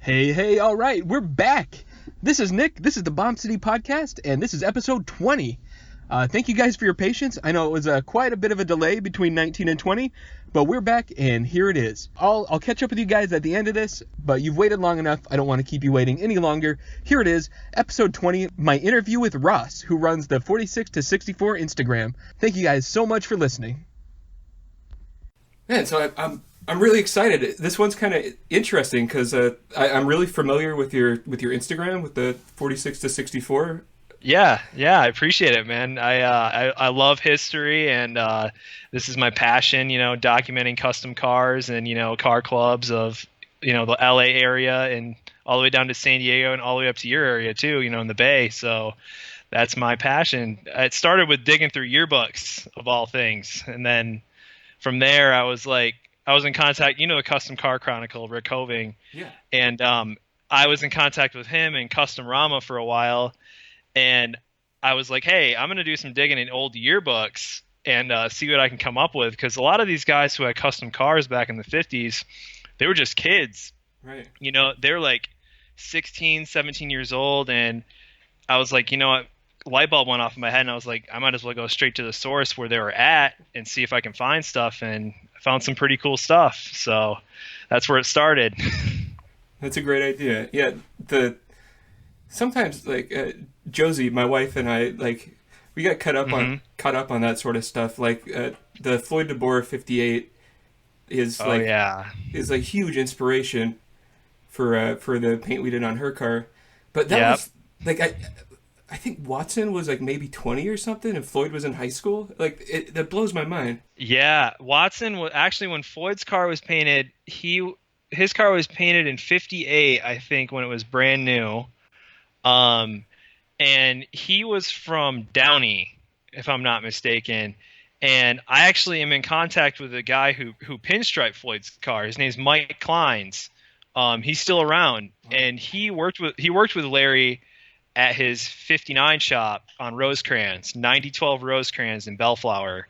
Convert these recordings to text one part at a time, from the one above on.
Hey, all right, we're back. This is Nick. This is the Bomb City Podcast, and this is episode 20. Thank you guys for your patience. I know it was quite a bit of a delay between 19 and 20, but we're back, and here it is. I'll catch up with you guys at the end of this, but you've waited long enough. I don't want to keep you waiting any longer. Here it is, episode 20, my interview with Ross, who runs the 46 to 64 Instagram. Thank you guys so much for listening. Man, so I'm really excited. This one's kind of interesting because I'm really familiar with your Instagram with the 46 to 64. Yeah, I appreciate it, man. I love history, and this is my passion. Documenting custom cars and car clubs of the LA area and all the way down to San Diego and all the way up to your area too. In the Bay. So that's my passion. It started with digging through yearbooks of all things, and then from there I was in contact. The Custom Car Chronicle, Rick Hoving. Yeah. And I was in contact with him and Custom Rama for a while. And I was like, hey, I'm going to do some digging in old yearbooks and see what I can come up with. Because a lot of these guys who had custom cars back in the 50s, they were just kids. Right. They were like 16, 17 years old. And I was like, what? Light bulb went off in my head. And I was like, I might as well go straight to the source where they were at and see if I can find stuff. And I found some pretty cool stuff. So that's where it started. That's a great idea. Yeah. Sometimes Josie, my wife, and I we got caught up on that sort of stuff. The Floyd DeBoer 58 is huge inspiration for the paint we did on her car. But that was I think Watson was maybe 20 or something, and Floyd was in high school. That blows my mind. Yeah, Watson was actually, when Floyd's car was painted, his car was painted in 58, I think, when it was brand new. And he was from Downey, if I'm not mistaken. And I actually am in contact with a guy who pinstriped Floyd's car. His name's Mike Kleins. He's still around, and he worked with Larry at his 59 shop on Rosecrans, 9012 Rosecrans in Bellflower.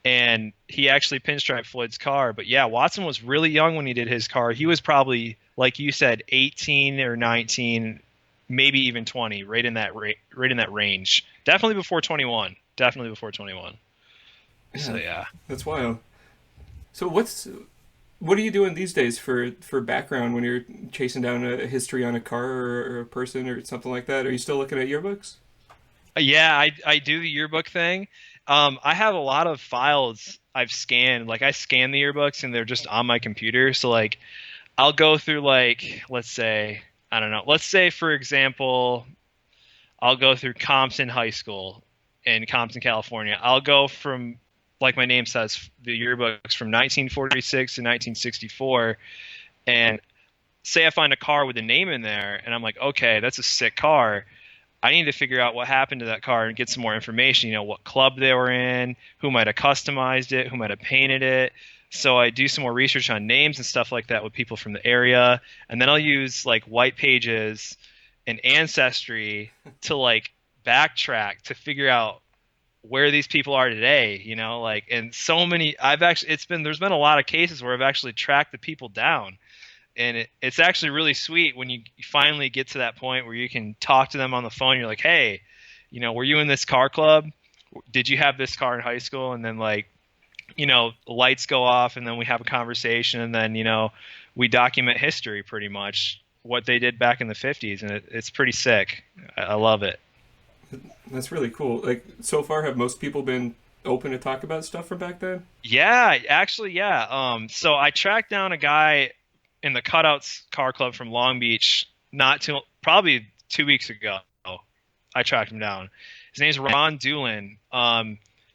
And he actually pinstriped Floyd's car. But yeah, Watson was really young when he did his car. He was probably, like you said, 18 or 19, maybe even 20, right in that range. Definitely before 21. Yeah, So yeah. That's wild. So what are you doing these days for background when you're chasing down a history on a car or a person or something like that? Are you still looking at yearbooks? Yeah, I do the yearbook thing. I have a lot of files I've scanned. I scan the yearbooks and they're just on my computer. So I'll go through let's say, I don't know. Let's say, for example, I'll go through Compton High School in Compton, California. I'll go from, like my name says, the yearbooks from 1946 to 1964. And say I find a car with a name in there, and I'm like, okay, that's a sick car. I need to figure out what happened to that car and get some more information. What club they were in, who might have customized it, who might have painted it. So I do some more research on names and stuff like that with people from the area. And then I'll use White Pages and Ancestry to backtrack to figure out where these people are today, and so many, there's been a lot of cases where I've actually tracked the people down. And it's actually really sweet when you finally get to that point where you can talk to them on the phone. You're like, hey, were you in this car club? Did you have this car in high school? And then the lights go off, and then we have a conversation, and then, we document history pretty much, what they did back in the 50s. And it's pretty sick. I love it. That's really cool. So far, have most people been open to talk about stuff from back then? Yeah, actually, yeah. So I tracked down a guy in the Cutouts Car Club from Long Beach probably 2 weeks ago. I tracked him down. His name's Ron Doolin.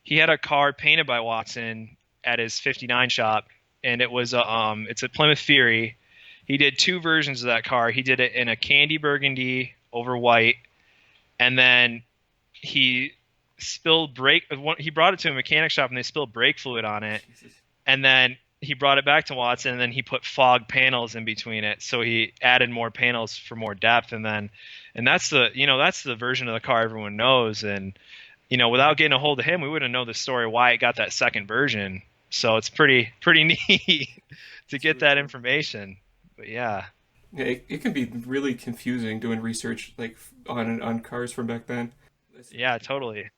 He had a car painted by Watson at his 59 shop, and it's a Plymouth Fury. He did two versions of that car. He did it in a candy burgundy over white, and then he brought it to a mechanic shop, and they spilled brake fluid on it. Jesus. And then he brought it back to Watson, and then he put fog panels in between it. So he added more panels for more depth. And that's the version of the car everyone knows. And, without getting a hold of him, we wouldn't know the story why it got that second version. So it's pretty neat to get that information. But yeah. Yeah, it can be really confusing doing research like on cars from back then. Yeah, totally.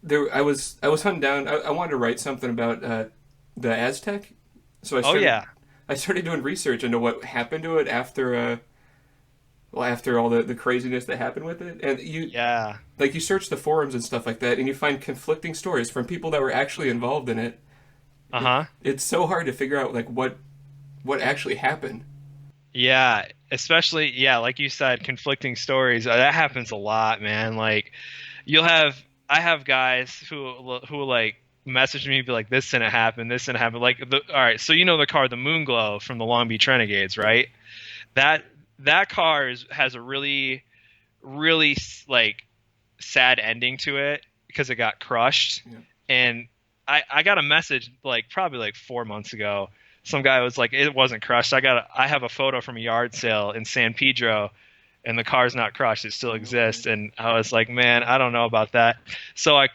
I was hunting down. I wanted to write something about the Aztec, so I started doing research into what happened to it after after all the craziness that happened with it. And you search the forums and stuff like that, and you find conflicting stories from people that were actually involved in it. It's so hard to figure out like what actually happened. Yeah, especially like you said, conflicting stories. That happens a lot, man. Like I have guys who like message me, be like, this didn't happen. Like, all right, so you know the car, the Moonglow from the Long Beach Renegades, right? That car has a really, really like sad ending to it because it got crushed. Yeah. And I got a message like probably like 4 months ago. Some guy was like, it wasn't crushed. I have a photo from a yard sale in San Pedro, and the car's not crushed. It still exists. And I was like, man, I don't know about that. So I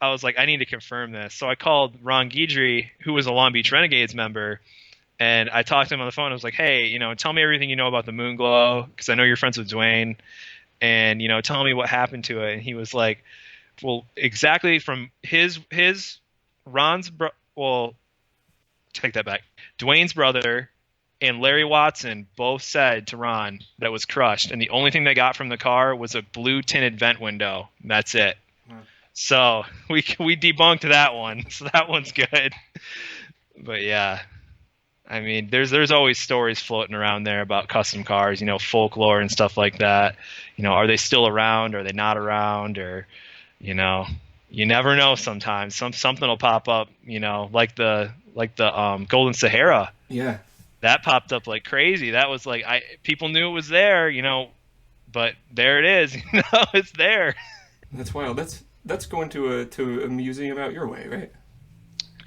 was like, I need to confirm this. So I called Ron Guidry, who was a Long Beach Renegades member, and I talked to him on the phone. I was like, hey, tell me everything you know about the Moonglow, because I know you're friends with Dwayne, and, tell me what happened to it. And he was like, well, exactly from take that back. Dwayne's brother and Larry Watson both said to Ron that it was crushed, and the only thing they got from the car was a blue tinted vent window. That's it. So we debunked that one. So that one's good. But yeah, I mean, there's always stories floating around there about custom cars, folklore and stuff like that. Are they still around? Are they not around? Or, you never know. Sometimes something will pop up. Like the Golden Sahara. Yeah. That popped up like crazy. That was like people knew it was there, but there it is. It's there. That's wild. That's going to a museum out your way, right?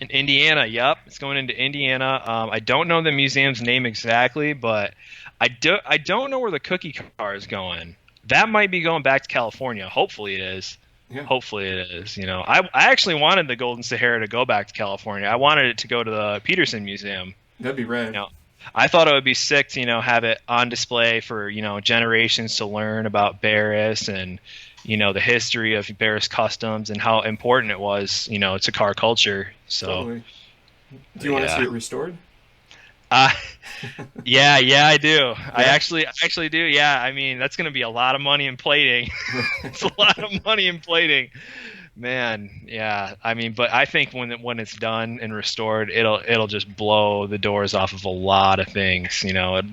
In Indiana, yep. It's going into Indiana. I don't know the museum's name exactly, but I don't know where the cookie car is going. That might be going back to California. Hopefully it is. Yeah. Hopefully it is. I actually wanted the Golden Sahara to go back to California. I wanted it to go to the Peterson Museum. That'd be rad. I thought it would be sick to, have it on display for, generations to learn about Barris and, the history of Barris Customs and how important it was, to car culture. So, totally. Do you want to see it restored? Yeah, I do. Yeah. I actually do. Yeah, I mean, that's going to be a lot of money in plating. It's a lot of money in plating. Man, yeah. I mean, but I think when it's done and restored, it'll just blow the doors off of a lot of things.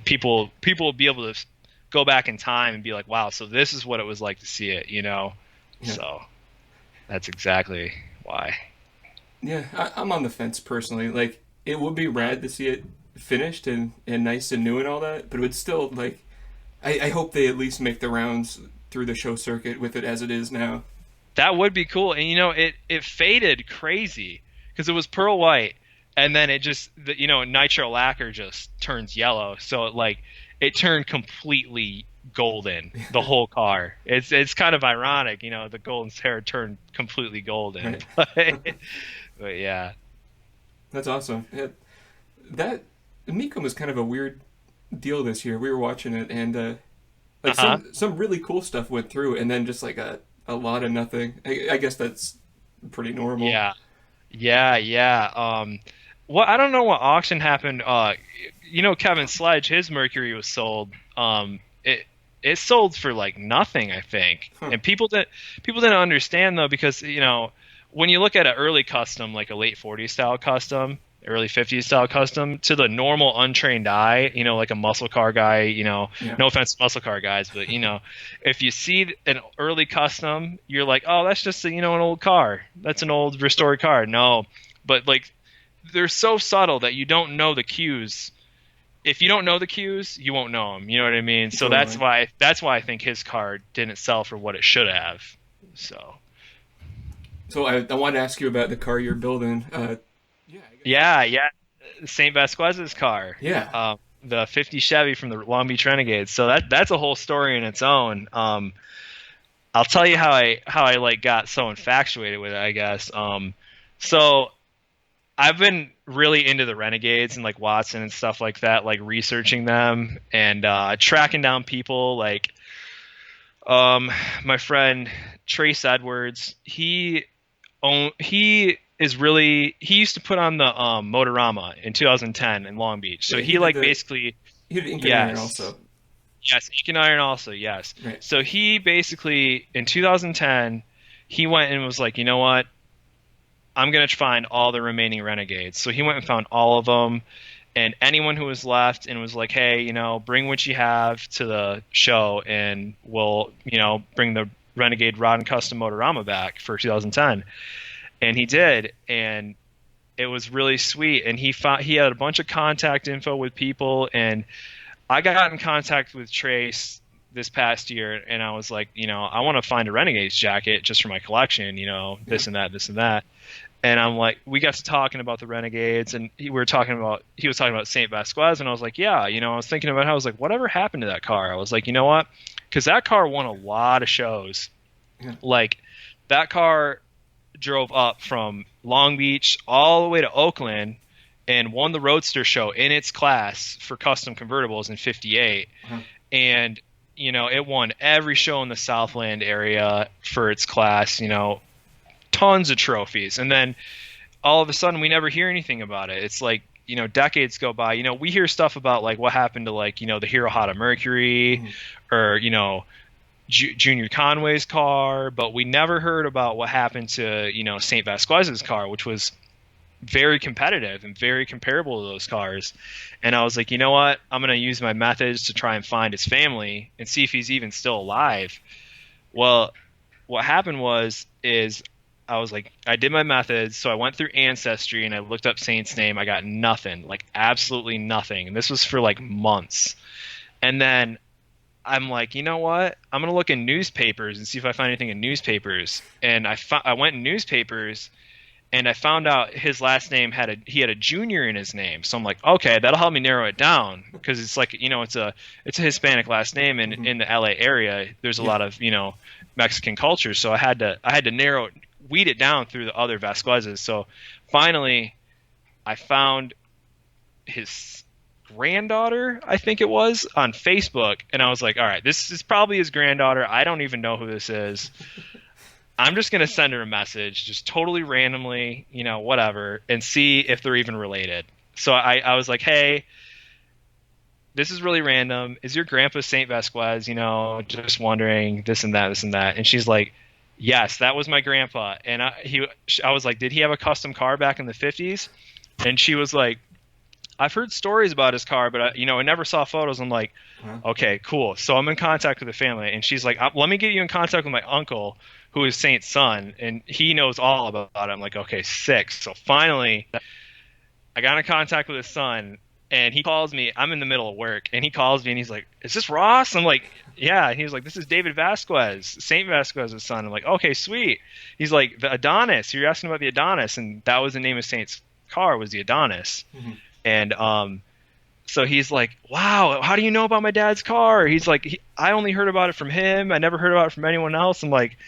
People will be able to go back in time and be like, wow, so this is what it was like to see it. Yeah. So that's exactly why. Yeah, I'm on the fence personally. Like, it would be rad to see it finished and nice and new and all that, but it would still like. I hope they at least make the rounds through the show circuit with it as it is now. That would be cool. And it faded crazy because it was pearl white, and then it just nitro lacquer just turns yellow, so it turned completely golden, the whole car. It's kind of ironic, the Golden Sahara turned completely golden. Right. But yeah, that's awesome. That Mecum was kind of a weird deal this year. We were watching it, and some really cool stuff went through, and then just like a lot of nothing. I guess that's pretty normal. Yeah. Well, I don't know what auction happened. Kevin Sledge, his Mercury was sold. It sold for like nothing, I think. Huh. And people didn't understand though, because when you look at an early custom, like a late 40s style custom, early 50s style custom, to the normal untrained eye, like a muscle car guy, No offense to muscle car guys, but if you see an early custom, you're like, oh, that's just an old car. That's an old restored car. No, but like they're so subtle that you don't know the cues. If you don't know the cues, you won't know them. You know what I mean? So totally. That's why I think his car didn't sell for what it should have. So I wanted to ask you about the car you're building. Yeah. St. Vasquez's car. Yeah. The 50 Chevy from the Long Beach Renegades. So that's a whole story in its own. I'll tell you how I like got so infatuated with it, I guess. So I've been really into the Renegades and like Watson and stuff like that, like researching them and tracking down people like my friend Trace Edwards. He used to put on the Motorama in 2010 in Long Beach. So he like basically he did Ink and Iron also. Yes, Ink and Iron also, yes. Right. So he basically in 2010 he went and was like, you know what? I'm going to find all the remaining Renegades. So he went and found all of them and anyone who was left and was like, hey, you know, bring what you have to the show and we'll, you know, bring the Renegade Rod and Custom Motorama back for 2010. And he did. And it was really sweet. And he had a bunch of contact info with people. And I got in contact with Trace this past year and I was like, you know, I want to find a Renegades jacket just for my collection, you know, this and that. And I'm like, we got to talking about the Renegades, and he was talking about Saint Vasquez, and I was like, yeah, you know, I was thinking about how I was like, whatever happened to that car? I was like, you know what? Because that car won a lot of shows. Yeah. Like, that car drove up from Long Beach all the way to Oakland and won the Roadster show in its class for custom convertibles in '58. Uh-huh. And, you know, it won every show in the Southland area for its class, you know, tons of trophies. And then all of a sudden we never hear anything about it. It's like, you know, decades go by. You know, we hear stuff about like what happened to like, you know, the Hirohata Mercury or, you know, Junior Conway's car, but we never heard about what happened to, you know, St. Vasquez's car, which was very competitive and very comparable to those cars. And I was like, you know what? I'm going to use my methods to try and find his family and see if he's even still alive. Well, what happened is I was like, I did my methods. So I went through Ancestry and I looked up Saint's name. I got nothing, like absolutely nothing. And this was for like months. And then I'm like, you know what? I'm going to look in newspapers and see if I find anything in newspapers. And I went in newspapers and I found out his last name he had a junior in his name. So I'm like, okay, that'll help me narrow it down. Cause it's like, you know, it's a Hispanic last name and in the LA area, there's a lot of, you know, Mexican culture. So I had to weed it down through the other Vasquez's. So finally I found his granddaughter, I think it was, on Facebook. And I was like, all right, this is probably his granddaughter. I don't even know who this is. I'm just going to send her a message just totally randomly, you know, whatever, and see if they're even related. So I was like, hey, this is really random. Is your grandpa St. Vasquez? You know, just wondering this and that. And she's like, yes, that was my grandpa. And I was like, did he have a custom car back in the 50s? And she was like, I've heard stories about his car, but I never saw photos. I'm like, okay, cool. So I'm in contact with the family, and she's like, let me get you in contact with my uncle, who is Saint's son, and he knows all about it. I'm like, okay, sick. So finally, I got in contact with his son, and he calls me. I'm in the middle of work, and he calls me, and he's like, is this Ross? I'm like, yeah. And he was like, this is David Vasquez, Saint Vasquez's son. I'm like, okay, sweet. He's like, the Adonis. You're asking about the Adonis, and that was the name of Saint's car, was the Adonis. Mm-hmm. And so he's like, wow, how do you know about my dad's car? He's like, I only heard about it from him. I never heard about it from anyone else. I'm like,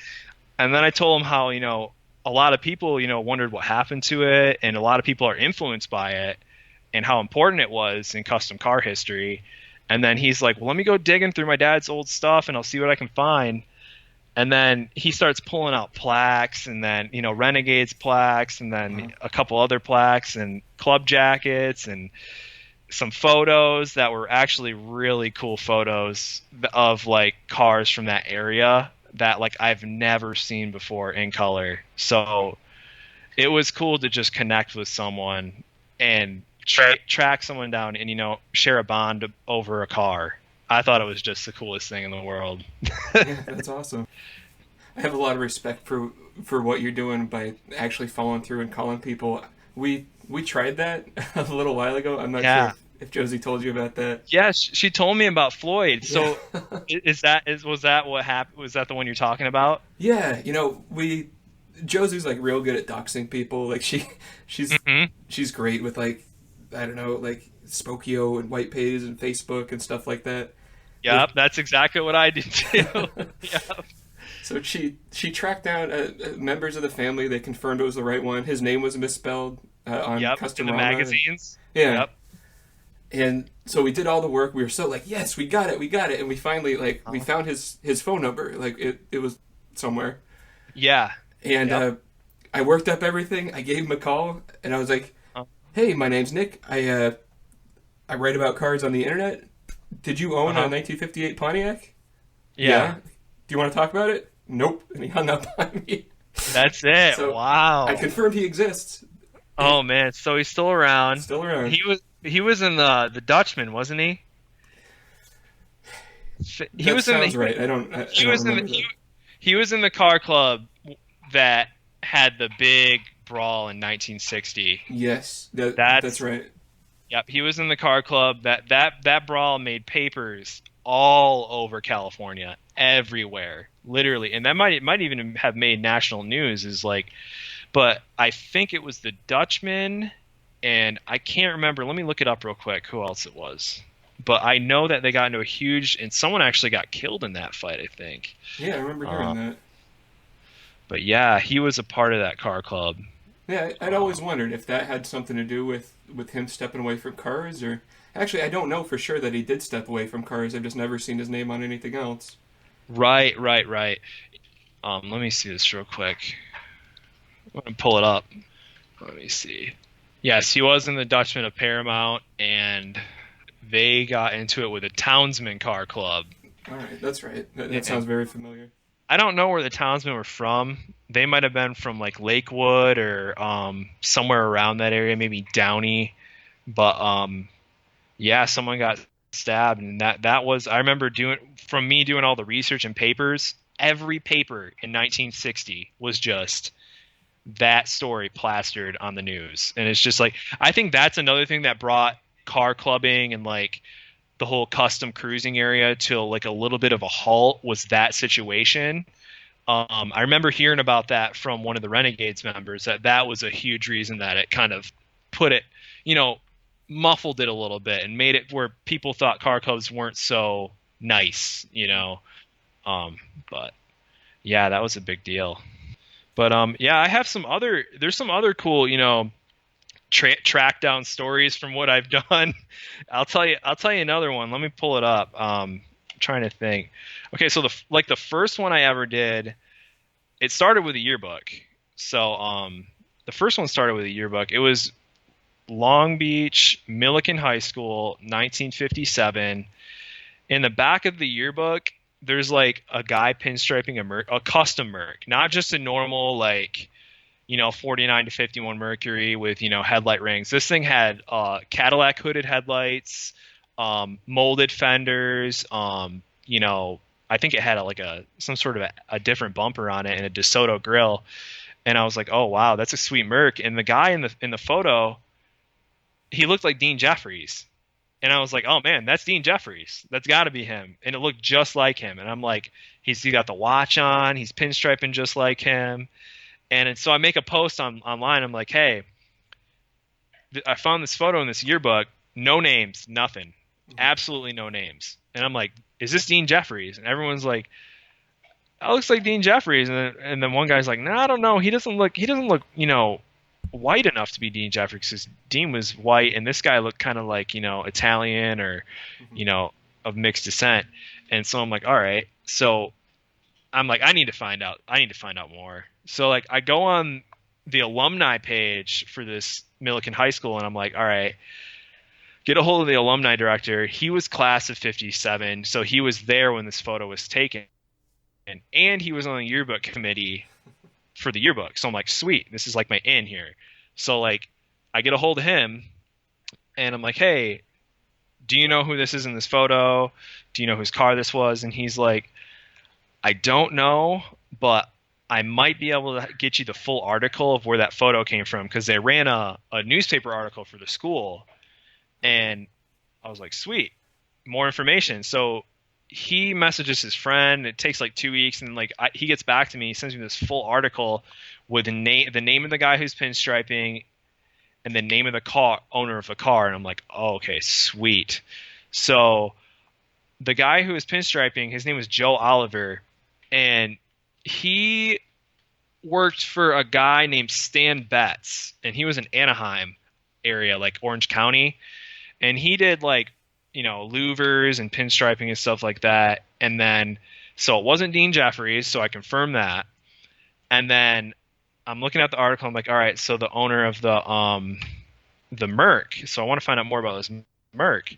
and then I told him how, you know, a lot of people, you know, wondered what happened to it, and a lot of people are influenced by it and how important it was in custom car history. And then he's like, well, let me go digging through my dad's old stuff and I'll see what I can find. And then he starts pulling out plaques, and then, you know, Renegades plaques, and then a couple other plaques and club jackets and some photos that were actually really cool photos of like cars from that area that like I've never seen before in color. So it was cool to just connect with someone and track someone down and, you know, share a bond over a car. I thought it was just the coolest thing in the world. Yeah, that's awesome. I have a lot of respect for what you're doing by actually following through and calling people. We tried that a little while ago. I'm not sure if Josie told you about that. Yeah, she told me about Floyd. So was that what happened? Was that the one you're talking about? Yeah, you know, Josie's like real good at doxing people. Like she's great with like, I don't know, like Spokio and White Pages and Facebook and stuff like that. Yep, that's exactly what I did too. Yep. So she tracked down members of the family. They confirmed it was the right one. His name was misspelled on Custom in the magazines. Yeah. Yep. And so we did all the work. We were so like, yes, we got it. And we finally we found his phone number. Like it was somewhere. Yeah. And I worked up everything. I gave him a call, and I was like, hey, my name's Nick. I write about cars on the internet. Did you own a 1958 Pontiac? Yeah. Do you want to talk about it? Nope. And he hung up on me. That's it. So wow. I confirmed he exists. Oh man, so he's still around. Still around. He was in the Dutchman, wasn't he? He was in the right. I don't remember that. He was in the car club that had the big brawl in 1960. Yes, that's right. Yep, he was in the car club. That brawl made papers all over California, everywhere, literally, and that might even have made national news. But I think it was the Dutchman, and I can't remember. Let me look it up real quick. Who else it was? But I know that they got into a huge, and someone actually got killed in that fight, I think. Yeah, I remember hearing that. But yeah, he was a part of that car club. Yeah, I'd always wondered if that had something to do with him stepping away from cars, or actually, I don't know for sure that he did step away from cars. I've just never seen his name on anything else. Right. Let me see this real quick. I'm gonna pull it up. Let me see. Yes, he was in the Dutchman of Paramount, and they got into it with a Townsman car club. All right, that's right. That sounds very familiar. I don't know where the Townsmen were from. They might have been from like Lakewood or somewhere around that area, maybe Downey. But yeah, someone got stabbed, and that was, I remember doing all the research and papers. Every paper in 1960 was just that story plastered on the news, and it's just like, I think that's another thing that brought car clubbing and like the whole custom cruising area to like a little bit of a halt, was that situation. I remember hearing about that from one of the Renegades members, that was a huge reason that it kind of put it, muffled it a little bit and made it where people thought car clubs weren't so nice, but yeah, that was a big deal. But yeah, I have there's some other cool, track down stories from what I've done. I'll tell you another one. Let me pull it up. I'm trying to think. Okay, so the first one I ever did, it started with a yearbook. So the first one started with a yearbook. It was Long Beach Millikan High School, 1957. In the back of the yearbook, there's like a guy pinstriping a custom Merc, not just a normal 49 to 51 Mercury with headlight rings. This thing had Cadillac hooded headlights, molded fenders. I think it had some sort of a different bumper on it and a DeSoto grill. And I was like, oh wow, that's a sweet Merc. And the guy in the photo, he looked like Dean Jeffries. And I was like, oh man, that's Dean Jeffries. That's got to be him. And it looked just like him. And I'm like, he's got the watch on. He's pinstriping just like him. And so I make a post online. I'm like, hey, I found this photo in this yearbook. No names, nothing. Absolutely no names. And I'm like, is this Dean Jeffries? And everyone's like, that looks like Dean Jeffries. And then one guy's like, no, I don't know. He doesn't look, white enough to be Dean Jeffries, because Dean was white and this guy looked kind of like, Italian or, of mixed descent. And so I'm like, all right. So I'm like, I need to find out more. So I go on the alumni page for this Millikan High School, and I'm like, all right, get a hold of the alumni director. He was class of 57, so he was there when this photo was taken, and he was on the yearbook committee for the yearbook. So I'm like, sweet, this is like my in here. So I get a hold of him, and I'm like, hey, do you know who this is in this photo? Do you know whose car this was? And he's like, I don't know, but I might be able to get you the full article of where that photo came from, because they ran a newspaper article for the school. And I was like, sweet, more information. So he messages his friend. It takes 2 weeks, and he gets back to me. He sends me this full article with the name of the guy who's pinstriping and the name of the owner of the car. And I'm like, oh, okay, sweet. So the guy who was pinstriping, his name was Joe Oliver, and he worked for a guy named Stan Betts, and he was in Anaheim area, like Orange County, and he did like, you know, louvers and pinstriping and stuff like that. And then, so it wasn't Dean Jeffries, so I confirmed that. And then I'm looking at the article, I'm like, all right, so the owner of the Merc, so I want to find out more about this Merc.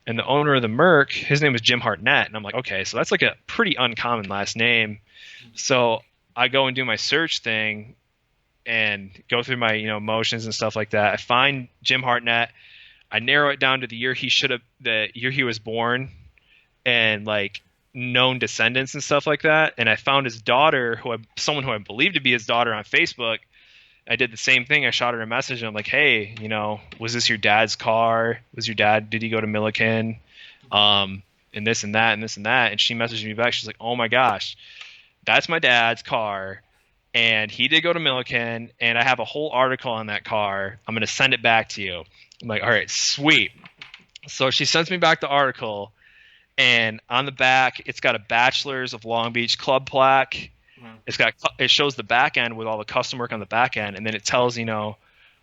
And the owner of the Merc, his name is Jim Hartnett, and I'm like, okay, so that's like a pretty uncommon last name. So I go and do my search thing and go through my, you know, motions and stuff like that. I find Jim Hartnett. I narrow it down to the year he was born, and like known descendants and stuff like that. And I found his daughter, someone who I believe to be his daughter, on Facebook. I did the same thing. I shot her a message, and I'm like, hey, you know, was this your dad's car? Did he go to Milliken? And this and that and this and that. And she messaged me back. She's like, oh my gosh, that's my dad's car. And he did go to Milliken, and I have a whole article on that car. I'm going to send it back to you. I'm like, all right, sweet. So she sends me back the article, and on the back, it's got a Bachelors of Long Beach Club plaque. Wow. It shows the back end with all the custom work on the back end, and then it tells, you know,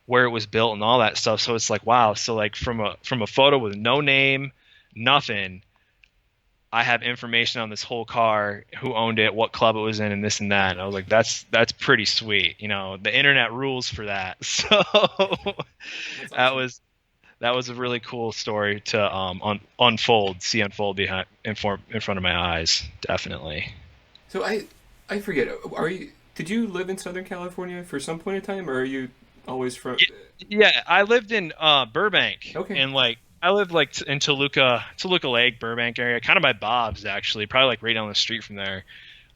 where it was built and all that stuff. So it's like, wow. So like from a photo with no name, nothing, I have information on this whole car, who owned it, what club it was in, and this and that. And I was like, that's pretty sweet. You know, the internet rules for that. So awesome. that was a really cool story to see unfold in front of my eyes. Definitely. So I forget. Did you live in Southern California for some point in time, or are you always from? Yeah, I lived in Burbank. Okay. And like I lived like in Toluca Lake, Burbank area, kind of by Bob's actually, probably like right down the street from there.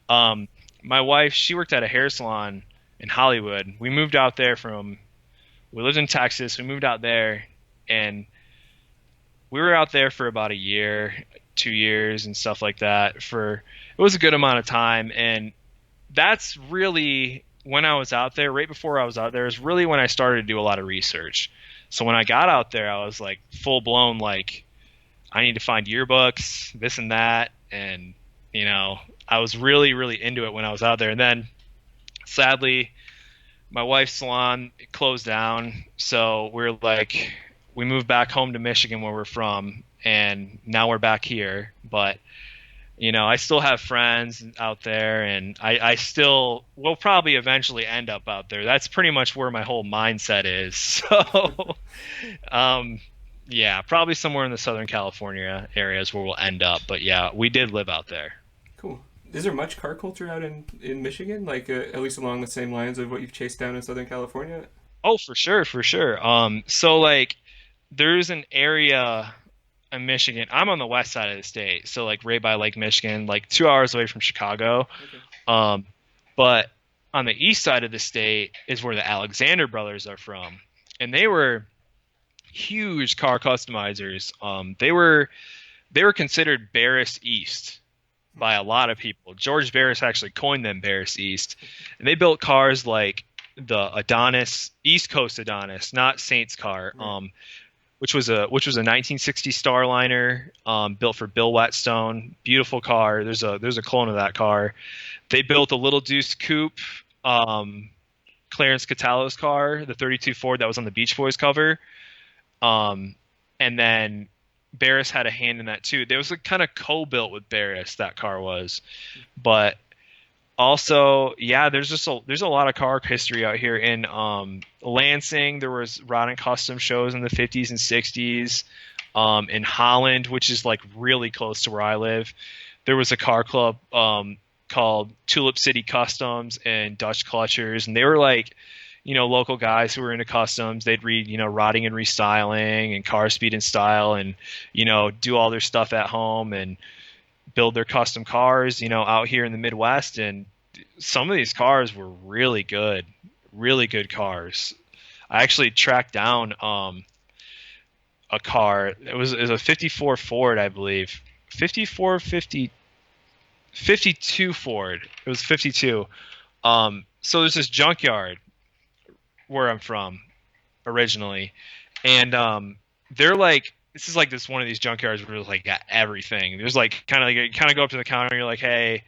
My wife, she worked at a hair salon in Hollywood. We lived in Texas. We moved out there, and we were out there for about a year, 2 years and stuff like that. It was a good amount of time. And that's really when I was out there, right before I was out there, is really when I started to do a lot of research. So when I got out there, I was like full blown, like, I need to find yearbooks, this and that. And, you know, I was really, really into it when I was out there. And then sadly, my wife's salon closed down. So we moved back home to Michigan, where we're from. And now we're back here. But, you know, I still have friends out there, and I still will probably eventually end up out there. That's pretty much where my whole mindset is. So, yeah, probably somewhere in the Southern California areas where we'll end up. But yeah, we did live out there. Cool. Is there much car culture out in Michigan, like at least along the same lines of what you've chased down in Southern California? Oh, for sure. So like there's an area in Michigan. I'm on the west side of the state, so like right by Lake Michigan, like 2 hours away from Chicago. Okay. But on the east side of the state is where the Alexander brothers are from, and they were huge car customizers. They were considered Barris East by a lot of people. George Barris actually coined them Barris East, and they built cars like the Adonis, East Coast Adonis, not Saints car. Right. Which was a 1960 Starliner, built for Bill Whetstone. Beautiful car. There's a clone of that car. They built a Little Deuce Coupe, Clarence Cataldo's car, the 32 Ford that was on the Beach Boys cover. And then Barris had a hand in that too. There was a kind of co-built with Barris, that car was. But also, yeah, there's a lot of car history out here in Lansing. There was Rod and Custom shows in the 50s and 60s. In Holland, which is like really close to where I live, there was a car club called Tulip City Customs and Dutch Clutchers, and they were like, you know, local guys who were into customs. They'd read, you know, Rotting and Restyling and Car Speed and Style, and, you know, do all their stuff at home and build their custom cars, you know, out here in the Midwest. And some of these cars were really good cars. I actually tracked down a car. It was a 54 Ford, I believe. 52 Ford. It was 52. So there's this junkyard where I'm from originally, and they're like, this is like this one of these junkyards where it's like got everything. There's like kind of go up to the counter and you're like, hey,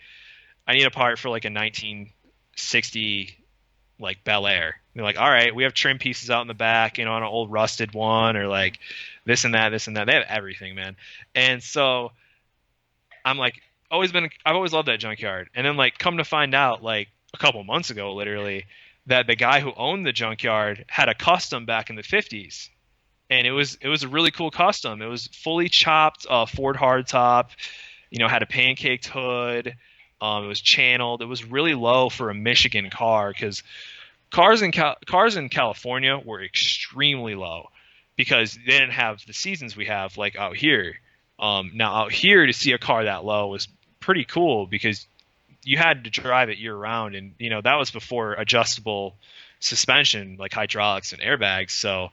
I need a part for like a 1960 like Bel Air. And they're like, all right, we have trim pieces out in the back, on an old rusted one, or like this and that. They have everything, man. And so I'm like, I've always loved that junkyard. And then like come to find out like a couple months ago, literally, that the guy who owned the junkyard had a custom back in the 50s. And it was a really cool custom. It was fully chopped Ford hardtop, had a pancaked hood. It was channeled. It was really low for a Michigan car, because cars in California were extremely low because they didn't have the seasons we have like out here. Now out here, to see a car that low was pretty cool because you had to drive it year round, and that was before adjustable suspension like hydraulics and airbags. So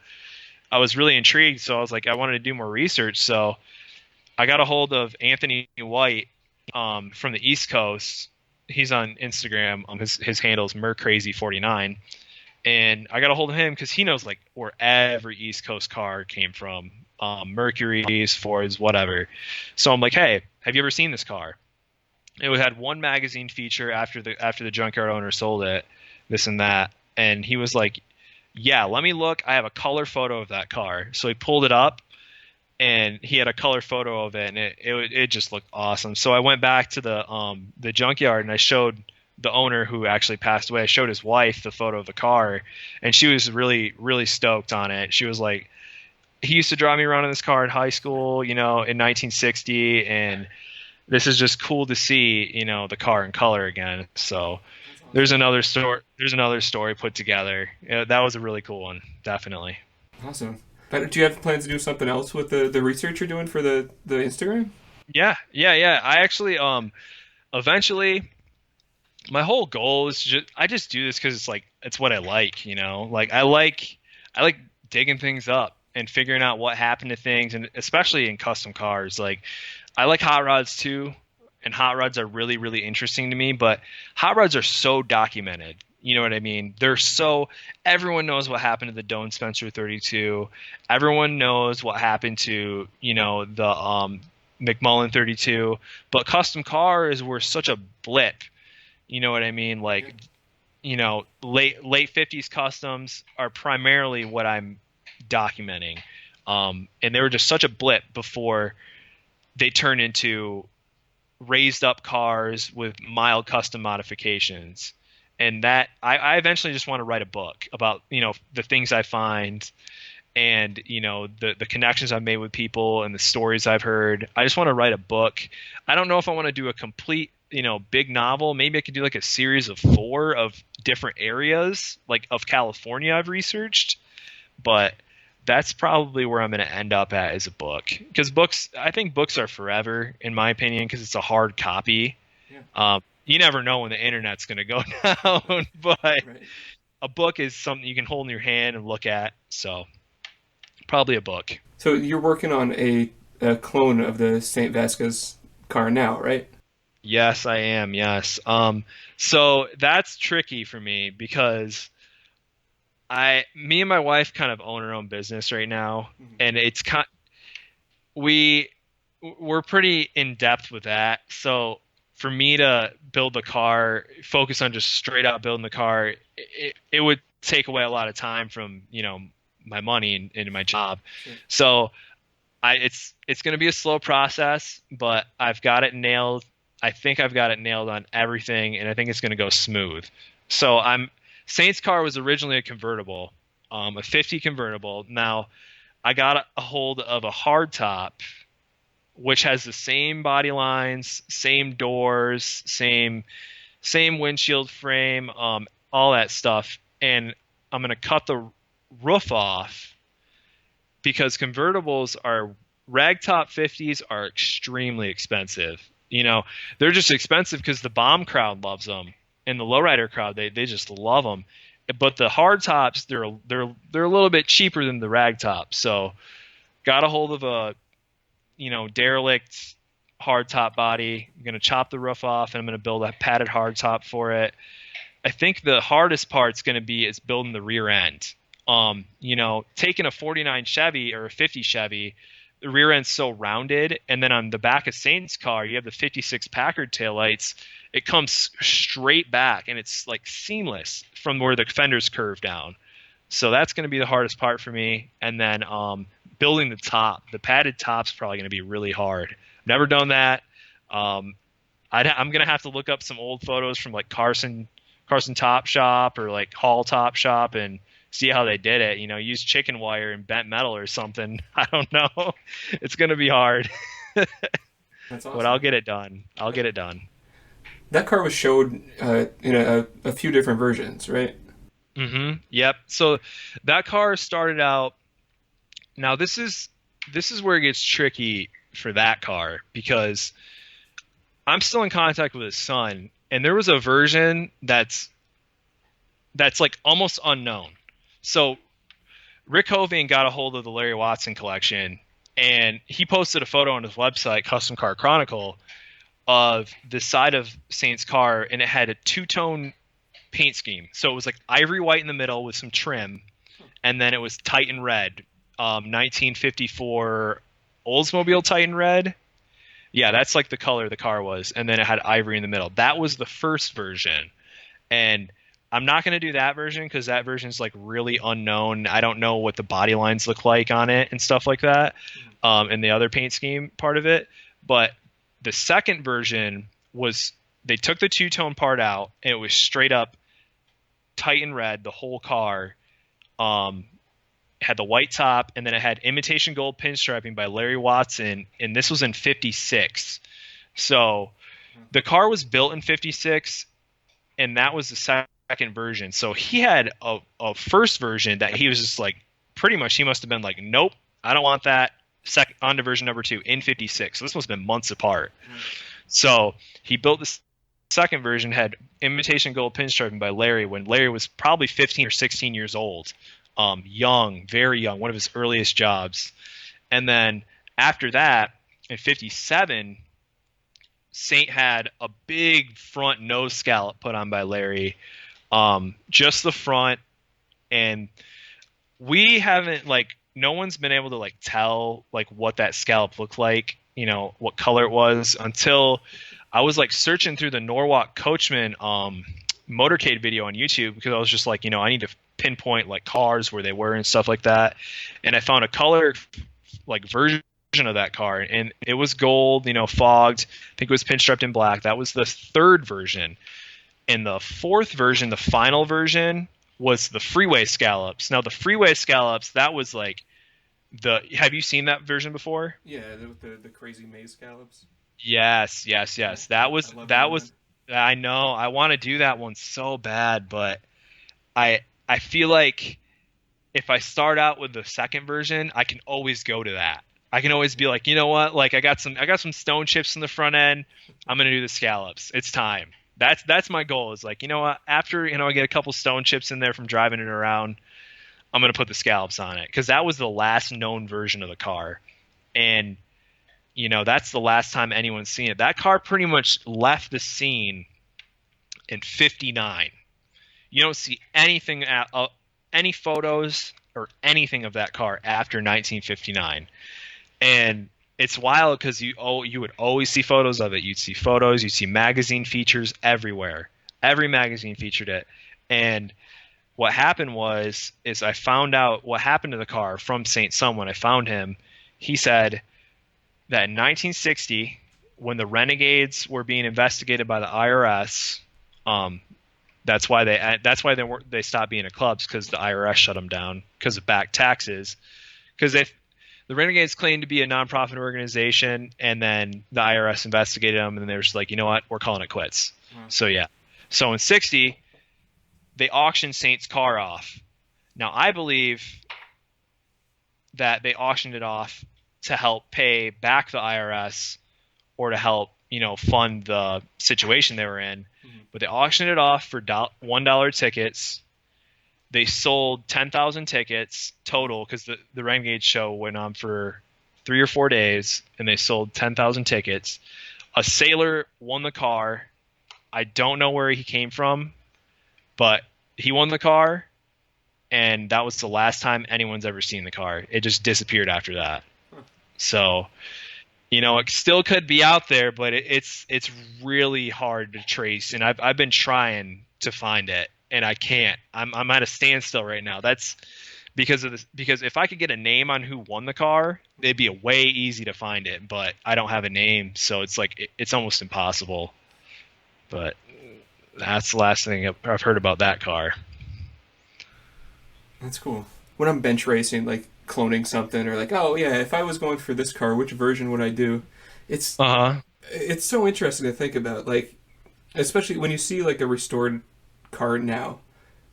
I was really intrigued. So I was like, I wanted to do more research. So I got a hold of Anthony White from the East Coast. He's on Instagram. His handle is MerCrazy49. And I got a hold of him because he knows like where every East Coast car came from. Mercury's, Fords, whatever. So I'm like, hey, have you ever seen this car? It had one magazine feature after the junkyard owner sold it, this and that. And he was like, yeah, let me look. I have a color photo of that car. So he pulled it up, and he had a color photo of it, and it just looked awesome. So I went back to the junkyard, and I showed the owner, who actually passed away. I showed his wife the photo of the car, and she was really, really stoked on it. She was like, he used to drive me around in this car in high school, in 1960, and this is just cool to see, the car in color again. So there's another story put together. That was a really cool one, definitely. Awesome. Do you have plans to do something else with the research you're doing for the Instagram? Yeah. I actually, eventually, my whole goal is I just do this because it's what I like, like I like digging things up and figuring out what happened to things, and especially in custom cars. Like I like hot rods too, and hot rods are really, really interesting to me, but hot rods are so documented. You know what I mean? Everyone knows what happened to the Doane Spencer 32. Everyone knows what happened to, the McMullen 32, but custom cars were such a blip. You know what I mean? Like, late 50s customs are primarily what I'm documenting. And they were just such a blip before they turn into raised up cars with mild custom modifications. And that I eventually just want to write a book about, the things I find and, the connections I've made with people and the stories I've heard. I just want to write a book. I don't know if I want to do a complete, big novel. Maybe I could do like a series of 4 of different areas, like of California I've researched. But that's probably where I'm going to end up at as a book. Because I think books are forever, in my opinion, because it's a hard copy. Yeah. You never know when the internet's going to go down, but right. A book is something you can hold in your hand and look at. So probably a book. So you're working on a clone of the St. Vasquez car now, right? Yes, I am. Yes. So that's tricky for me because me and my wife kind of own our own business right now, mm-hmm. and it's we're pretty in depth with that. So for me to build the car, focus on just straight out building the car, it would take away a lot of time from my money and my job. Sure. So it's going to be a slow process, but I've got it nailed. I think I've got it nailed on everything, and I think it's going to go smooth. So Saint's car was originally a convertible, a 50 convertible. Now I got a hold of a hardtop, which has the same body lines, same doors, same windshield frame, all that stuff. And I'm going to cut the roof off because ragtop 50s are extremely expensive. They're just expensive because the bomb crowd loves them, and the lowrider crowd they just love them. But the hardtops they're a little bit cheaper than the ragtop. So got a hold of a derelict hardtop body. I'm going to chop the roof off, and I'm going to build a padded hardtop for it. I think the hardest part's going to be building the rear end. Taking a 49 Chevy or a 50 Chevy, the rear end's so rounded, and then on the back of Saint's car, you have the 56 Packard taillights. It comes straight back, and it's like seamless from where the fenders curve down. So that's going to be the hardest part for me. And then building the top, the padded top's probably going to be really hard. Never done that. I'm going to have to look up some old photos from like Carson Top Shop or like Hall Top Shop and see how they did it. Use chicken wire and bent metal or something. I don't know. It's going to be hard. That's awesome. But I'll get it done. That car was showed in a few different versions, right? Mm-hmm. Yep. So that car started out. Now this is where it gets tricky for that car, because I'm still in contact with his son, and there was a version that's like almost unknown. So Rick Hovian got a hold of the Larry Watson collection, and he posted a photo on his website, Custom Car Chronicle, of the side of Saint's car, and it had a two-tone paint scheme. So it was like ivory white in the middle with some trim, and then it was Titan red, 1954 Oldsmobile Titan red. Yeah, that's like the color the car was, and then it had ivory in the middle. That was the first version, and I'm not going to do that version because that version is like really unknown. I don't know what the body lines look like on it and stuff like that, and the other paint scheme part of it. But the second version was, they took the two-tone part out, and it was straight up Titan red, the whole car. Had the white top, and then it had imitation gold pinstriping by Larry Watson, and this was in 56. So the car was built in 56, and that was the second version. So he had a first version that he was just like, pretty much he must have been like, nope, I don't want that. On to version number 2 in 56. So this must have been months apart. So he built this second version, had imitation gold pinstriping by Larry when Larry was probably 15 or 16 years old. Young, very young, one of his earliest jobs. And then after that, in 57, Saint had a big front nose scallop put on by Larry, just the front. And we haven't, like, no one's been able to like tell like what that scallop looked like, what color it was, until I was like searching through the Norwalk Coachman motorcade video on YouTube, because I was just like, I need to pinpoint like cars where they were and stuff like that. And I found a color like version of that car, and it was gold, fogged. I think it was pinstriped in black. That was the third version. And the fourth version, the final version, was the freeway scallops. Now the freeway scallops, that was like have you seen that version before? Yeah, the crazy maze scallops. Yes. That was I know. I want to do that one so bad, but I feel like if I start out with the second version, I can always go to that. I can always be like, you know what? Like I got some stone chips in the front end. I'm going to do the scallops. It's time. That's my goal, is like, you know what? After, I get a couple stone chips in there from driving it around, I'm going to put the scallops on it, because that was the last known version of the car. And, that's the last time anyone's seen it. That car pretty much left the scene in 59. You don't see anything, any photos or anything of that car after 1959. And it's wild because you would always see photos of it. You'd see photos, you'd see magazine features everywhere. Every magazine featured it. And what happened is I found out what happened to the car from St. Son when I found him. He said that in 1960, when the Renegades were being investigated by the IRS, that's why they stopped being a clubs, because the IRS shut them down because of back taxes. Because the Renegades claimed to be a nonprofit organization, and then the IRS investigated them, and they were just like, you know what, we're calling it quits. Wow. So yeah. So in 60, they auctioned Saint's car off. Now I believe that they auctioned it off to help pay back the IRS, or to help, fund the situation they were in. Mm-hmm. But they auctioned it off for $1 tickets. They sold 10,000 tickets total, because the Renegade show went on for 3 or 4 days, and they sold 10,000 tickets. A sailor won the car. I don't know where he came from, but he won the car, and that was the last time anyone's ever seen the car. It just disappeared after that. So, it still could be out there, but it's really hard to trace. And I've been trying to find it, and I can't. I'm at a standstill right now. That's because of this. Because if I could get a name on who won the car, it'd be way easy to find it. But I don't have a name, so it's like it's almost impossible. But that's the last thing I've heard about that car. That's cool. When I'm bench racing, like cloning something, or like, oh yeah, if I was going for this car, which version would I do? It's so interesting to think about, like, especially when you see like a restored car now,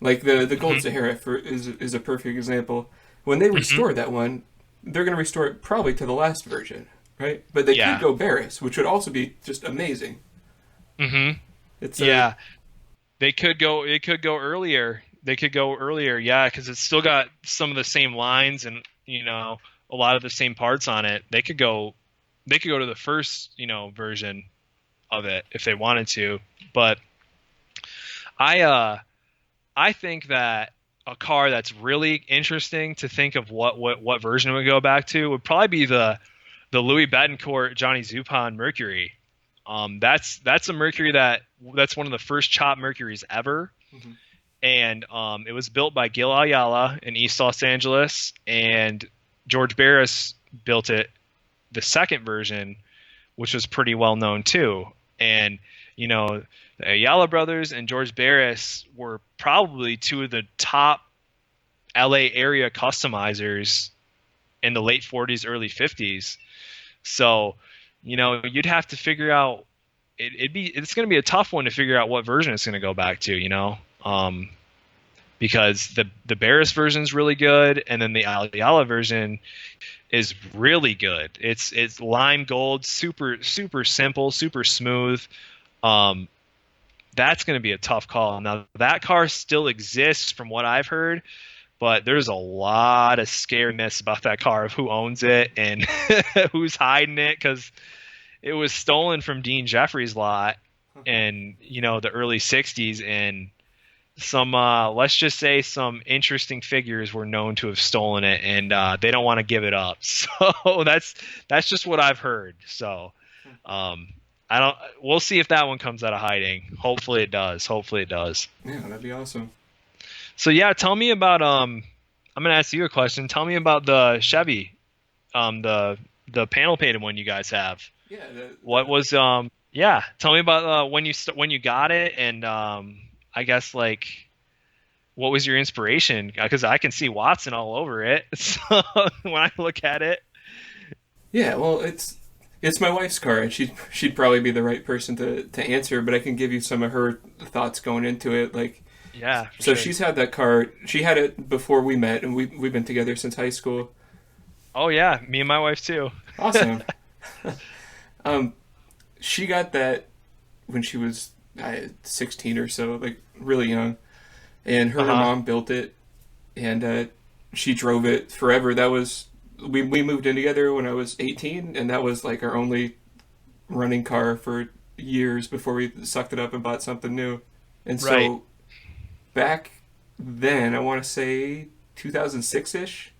like the Gold Sahara is a perfect example. When they restore that one, they're going to restore it probably to the last version, right? But they could go Barris, which would also be just amazing. They could go. It could go earlier. They could go earlier, because it's still got some of the same lines and a lot of the same parts on it. They could go to the first version of it if they wanted to. But I think that a car that's really interesting to think of what version it would go back to would probably be the Louis Betancourt Johnny Zupan Mercury. That's a Mercury that's one of the first chopped Mercuries ever. And it was built by Gil Ayala in East Los Angeles, and George Barris built it, the second version, which was pretty well known too. And the Ayala brothers and George Barris were probably two of the top LA area customizers in the late 40s, early 50s. So, you'd have to figure out. It's going to be a tough one to figure out what version it's going to go back to. Because the Barris version is really good, and then the Ayala version is really good. It's lime gold, super super simple, super smooth. That's going to be a tough call. Now that car still exists from what I've heard, but there's a lot of scariness about that car of who owns it and who's hiding it, because it was stolen from Dean Jeffrey's lot in the early 60s, and some let's just say some interesting figures were known to have stolen it, and they don't want to give it up. So that's just what I've heard. So we'll see if that one comes out of hiding. Hopefully it does. Yeah, that'd be awesome. So tell me about I'm gonna ask you a question. Tell me about the Chevy, the panel painted one you guys have. Yeah. Tell me about when you got it, and I guess like what was your inspiration? Because I can see Watson all over it. So when I look at it. Yeah, well, it's my wife's car, and she'd probably be the right person to answer, but I can give you some of her thoughts going into it. Like, so she's had that car. She had it before we met, and we've been together since high school. Oh yeah, me and my wife too. Awesome. She got that when she was 16 or so, like really young, and her mom built it, and she drove it forever. That was we moved in together when I was 18, and that was like our only running car for years before we sucked it up and bought something new. And so back then, I want to say 2006-ish,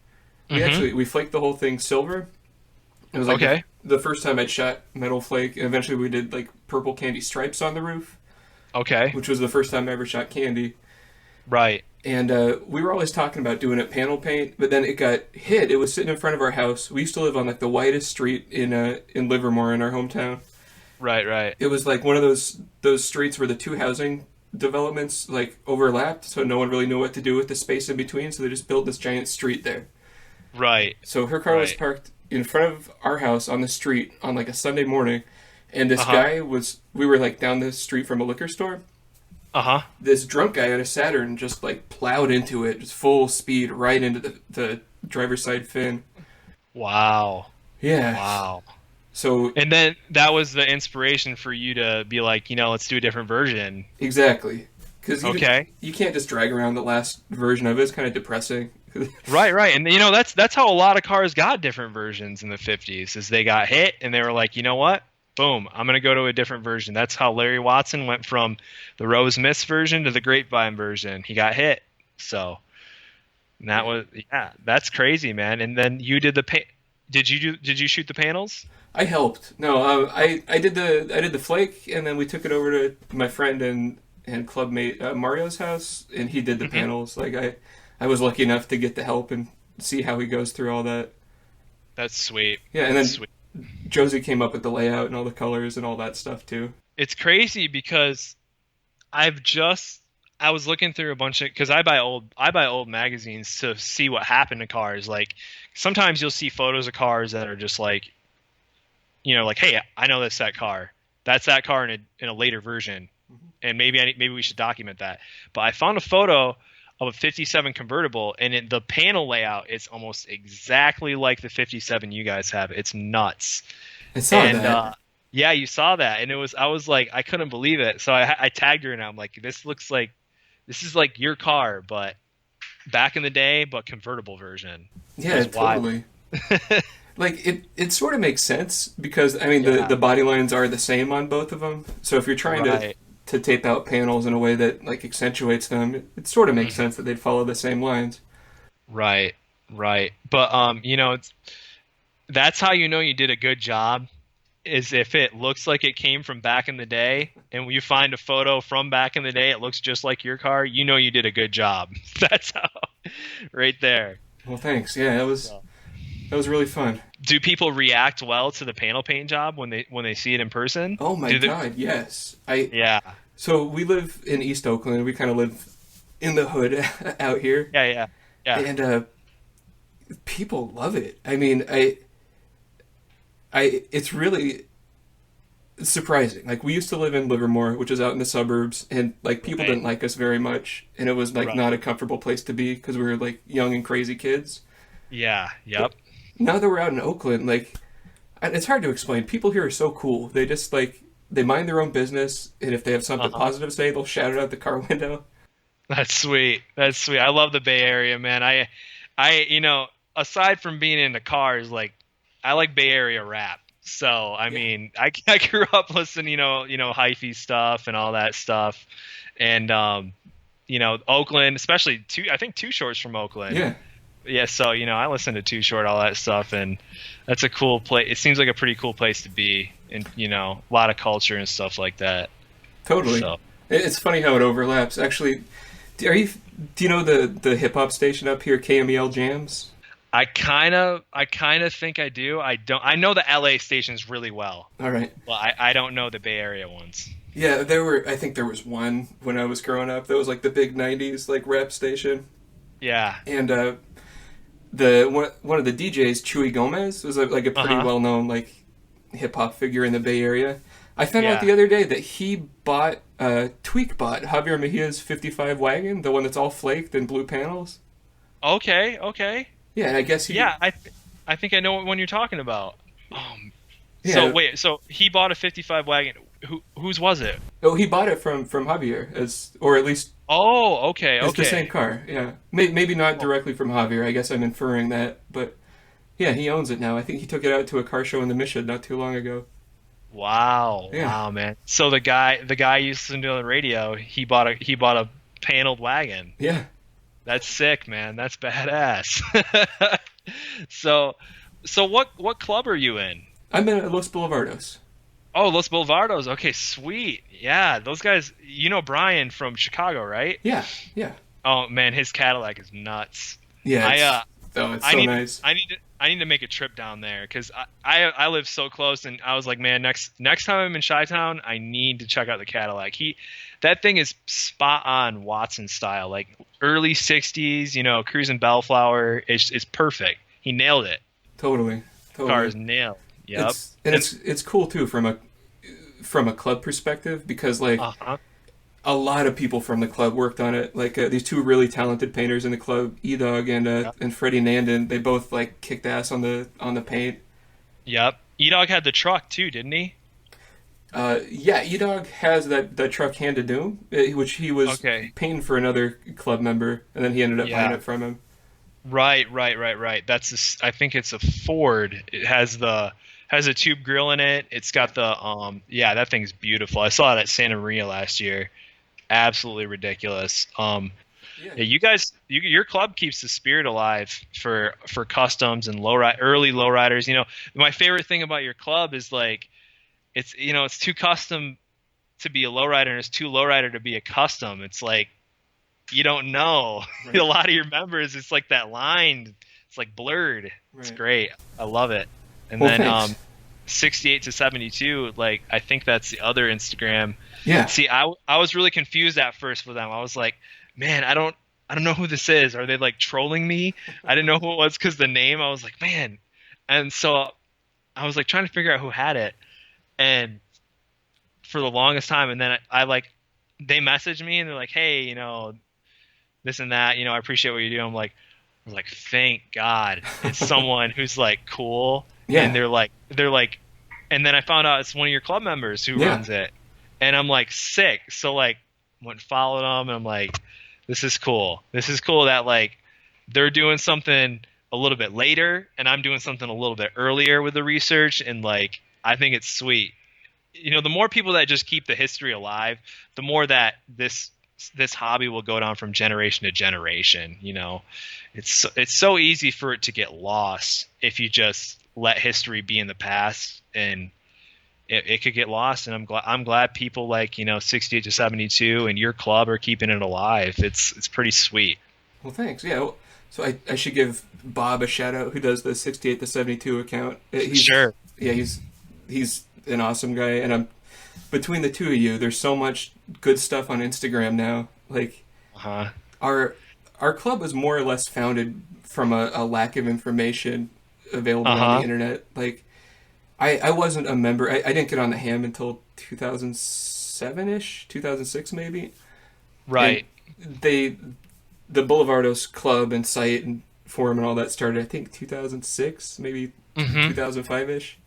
we flaked the whole thing silver. It was like the first time I'd shot metal flake, and eventually we did like purple candy stripes on the roof. Okay. Which was the first time I ever shot candy. Right. And we were always talking about doing it panel paint, but then it got hit. It was sitting in front of our house. We used to live on like the widest street in Livermore, in our hometown. Right. It was like one of those streets where the two housing developments like overlapped, so no one really knew what to do with the space in between, so they just built this giant street there. Right. So her car was parked in front of our house on the street on like a Sunday morning, and this guy we were like down the street from a liquor store. This drunk guy on a Saturn just like plowed into it, just full speed right into the driver's side fin. Wow. Yeah. Wow. So, and then that was the inspiration for you to be like, let's do a different version. Exactly. Because you can't just drag around the last version of it. It's kind of depressing. Right. And that's how a lot of cars got different versions in the 50s, is they got hit and they were like, you know what? Boom, I'm going to go to a different version. That's how Larry Watson went from the Rose Mist version to the Grapevine version. He got hit. So that was, that's crazy, man. And then you did Did you shoot the panels? I helped. No, I did the flake, and then we took it over to my friend and clubmate Mario's house, and he did the panels. Like I was lucky enough to get the help and see how he goes through all that. That's sweet. Yeah, and then Josie came up with the layout and all the colors and all that stuff too. It's crazy because I was looking through a bunch of, because I buy old magazines to see what happened to cars. Like sometimes you'll see photos of cars that are just like, like, hey, I know that's that car. That's that car in a later version, and maybe we should document that. But I found a photo of a 57 convertible, and the panel layout is almost exactly like the 57 you guys have. It's nuts. I saw that. Yeah, you saw that, and I was like, I couldn't believe it. So I tagged her, and I'm like, this is like your car, but back in the day, but convertible version. Yeah, totally. Like it sort of makes sense because I mean the body lines are the same on both of them. So if you're trying to tape out panels in a way that like accentuates them, it sort of makes sense that they'd follow the same lines. Right. But that's how you did a good job, is if it looks like it came from back in the day, and you find a photo from back in the day, it looks just like your car, you did a good job. That's how, right there. Well, thanks. Yeah, that was really fun. Do people react well to the panel paint job when they see it in person? Oh my God, yes. Yeah. So we live in East Oakland. We kind of live in the hood out here. Yeah. And people love it. I mean, it's really surprising. Like we used to live in Livermore, which is out in the suburbs, and like people didn't like us very much, and it was like not a comfortable place to be because we were like young and crazy kids. Yeah. Yep. But now that we're out in Oakland, like it's hard to explain. People here are so cool. They just like they mind their own business, and if they have something positive to say, they'll shout it out the car window. That's sweet. I love the Bay Area, man. I aside from being into cars, like I like Bay Area rap. So I mean, I grew up listening, hyphy stuff and all that stuff, and Oakland, especially I think Too Short's from Oakland. Yeah. So I listen to Too Short, all that stuff, and that's a cool place. It seems like a pretty cool place to be, and a lot of culture and stuff like that. Totally. So. It's funny how it overlaps. Actually, do you know the hip hop station up here, KMEL Jams? I kind of think I do. I know the LA stations really well. All right. Well, I don't know the Bay Area ones. Yeah, I think there was one when I was growing up. That was like the big '90s like rap station. Yeah. And one of the DJs, Chuy Gomez, was like a pretty well known like hip hop figure in the Bay Area. I found out the other day that Tweak bought Javier Mejia's 55 wagon, the one that's all flaked and blue panels. Okay. Yeah, and I guess he... Yeah, I think I know what one you're talking about. So he bought a 55 wagon. Whose was it? Oh, he bought it from Javier, or at least... Oh, okay. It's the same car, yeah. Maybe not directly from Javier, I guess I'm inferring that, but yeah, he owns it now. I think he took it out to a car show in the Mission not too long ago. Wow. Yeah. Wow, man. So the guy you listened to on the radio, he bought a paneled wagon. Yeah. That's sick, man. That's badass. So what club are you in? I'm in Los Boulevardos. Oh, Los Boulevardos. Okay, sweet. Yeah, those guys. Brian from Chicago, right? Yeah. Oh man, his Cadillac is nuts. Yeah. It's so nice. I need to make a trip down there because I live so close, and I was like, man, next time I'm in Chi-Town, I need to check out the Cadillac. That thing is spot on Watson style, like early '60s, cruising Bellflower. It's perfect. He nailed it. Totally. The car is nailed. Yep. It's cool too from a club perspective because like a lot of people from the club worked on it. Like these two really talented painters in the club, E-Dog and Freddie Nandon. They both like kicked ass on the paint. Yep. E-Dog had the truck too, didn't he? Yeah, E-Dog has that truck Hand of Doom, which he was painting for another club member, and then he ended up buying it from him. Right. I think it's a Ford. It has a tube grill in it. It's got the that thing's beautiful. I saw it at Santa Maria last year. Absolutely ridiculous. Yeah, you guys, your club keeps the spirit alive for customs and early lowriders. You know, my favorite thing about your club is like, it's too custom to be a lowrider and it's too lowrider to be a custom. It's like, you don't know. Right. A lot of your members, it's like that line, it's like blurred. Right. It's great. I love it. And then 68 to 72, like, I think that's the other Instagram. Yeah. See, I was really confused at first with them. I was like, man, I don't know who this is. Are they like trolling me? I didn't know who it was because the name. I was like, man. And so I was like trying to figure out who had it. And for the longest time, and then I like, they messaged me and they're like, hey, you know, this and that, you know, I appreciate what you do. I was like, thank God it's someone who's like cool. Yeah. And they're like, and then I found out it's one of your club members who runs it. And I'm like, sick. So like, went and followed them and I'm like, this is cool. This is cool that like they're doing something a little bit later and I'm doing something a little bit earlier with the research. And like, I think it's sweet. You know, the more people that just keep the history alive, the more that this hobby will go down from generation to generation. You know, it's so easy for it to get lost if you just let history be in the past, and it could get lost. And I'm glad people like, you know, 68 to 72 and your club are keeping it alive. It's pretty sweet. Well, thanks. Yeah. Well, so I should give Bob a shout out, who does the 68 to 72 account. Sure. Yeah, he's an awesome guy, and between the two of you, there's so much good stuff on Instagram now. Like, our club was more or less founded from a lack of information available on the internet. Like, I wasn't a member. I didn't get on the ham until 2007-ish, 2006 maybe. Right. And the Boulevardos club and site and forum and all that started, I think, 2006, maybe 2005-ish.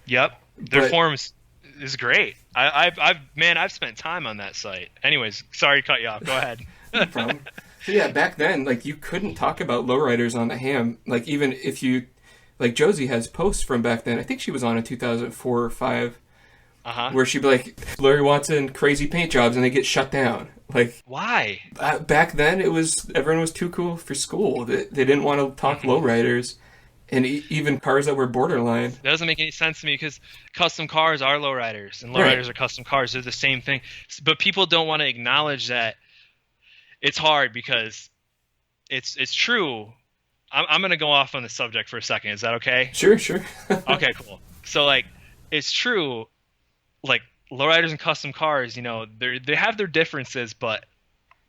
Yep. Their forums is great. I've spent time on that site. Anyways, sorry to cut you off. Go ahead. No problem. So yeah, back then, like, you couldn't talk about lowriders on the ham. Like, even if you, like, Josie has posts from back then. I think she was on in 2004 or 5, where she'd be like, Larry Watson, crazy paint jobs, and they get shut down. Like, why? Back then, everyone was too cool for school. They didn't want to talk lowriders. And even cars that were borderline. That doesn't make any sense to me because custom cars are lowriders and lowriders are custom cars. They're the same thing. But people don't want to acknowledge that it's hard because it's true. I'm going to go off on the subject for a second. Is that okay? Sure. Okay, cool. So like, it's true. Like, lowriders and custom cars, you know, they have their differences, but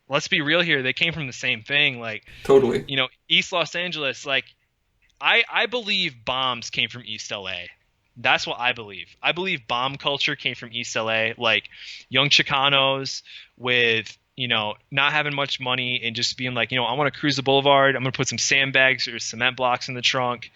let's be real here. They came from the same thing. Like, totally. You know, East Los Angeles, like, I believe bombs came from East LA. That's what I believe. I believe bomb culture came from East LA, like young Chicanos with, you know, not having much money and just being like, you know, I want to cruise the boulevard. I'm going to put some sandbags or cement blocks in the trunk.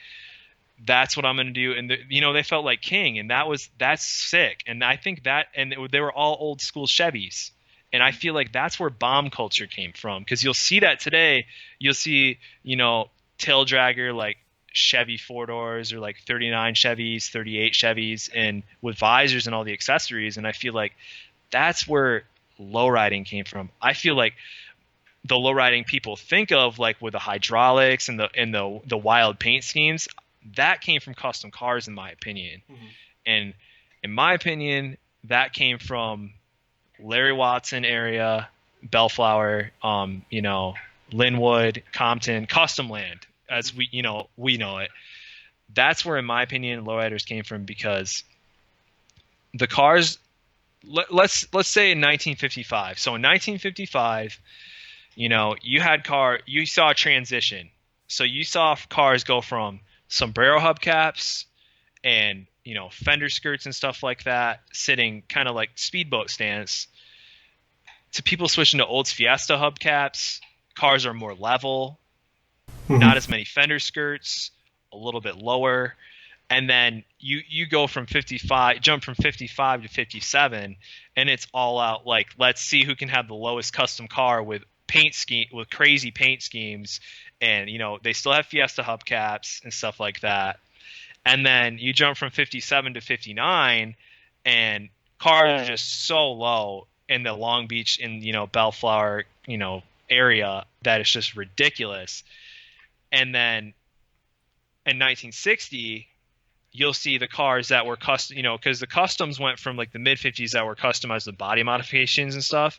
That's what I'm going to do. And, you know, they felt like king, and that's sick. And I think that, and they were all old school Chevys. And I feel like that's where bomb culture came from. Because you'll see that today. You'll see, you know, tail dragger, like Chevy 4-doors or like 39 Chevys, 38 Chevys, and with visors and all the accessories. And I feel like that's where lowriding came from. I feel like the lowriding people think of, like with the hydraulics and the wild paint schemes, that came from custom cars, in my opinion. And in my opinion, that came from Larry Watson area, Bellflower, you know, Linwood, Compton, Custom Land, as we know it. That's where, in my opinion, lowriders came from, because the cars, let's say in 1955. So in 1955, you know, you saw a transition. So you saw cars go from sombrero hubcaps and, you know, fender skirts and stuff like that, sitting kind of like speedboat stance, to people switching to Olds Fiesta hubcaps. Cars are more level, not as many fender skirts, a little bit lower. And then you go from 55, jump from 55 to 57, and it's all out, like, let's see who can have the lowest custom car with crazy paint schemes. And, you know, they still have Fiesta hubcaps and stuff like that. And then you jump from 57 to 59, and cars are just so low in the Long Beach, in, you know, Bellflower, you know, area that is just ridiculous. And then in 1960, you'll see the cars that were custom, because the customs went from like the mid 50s that were customized with body modifications and stuff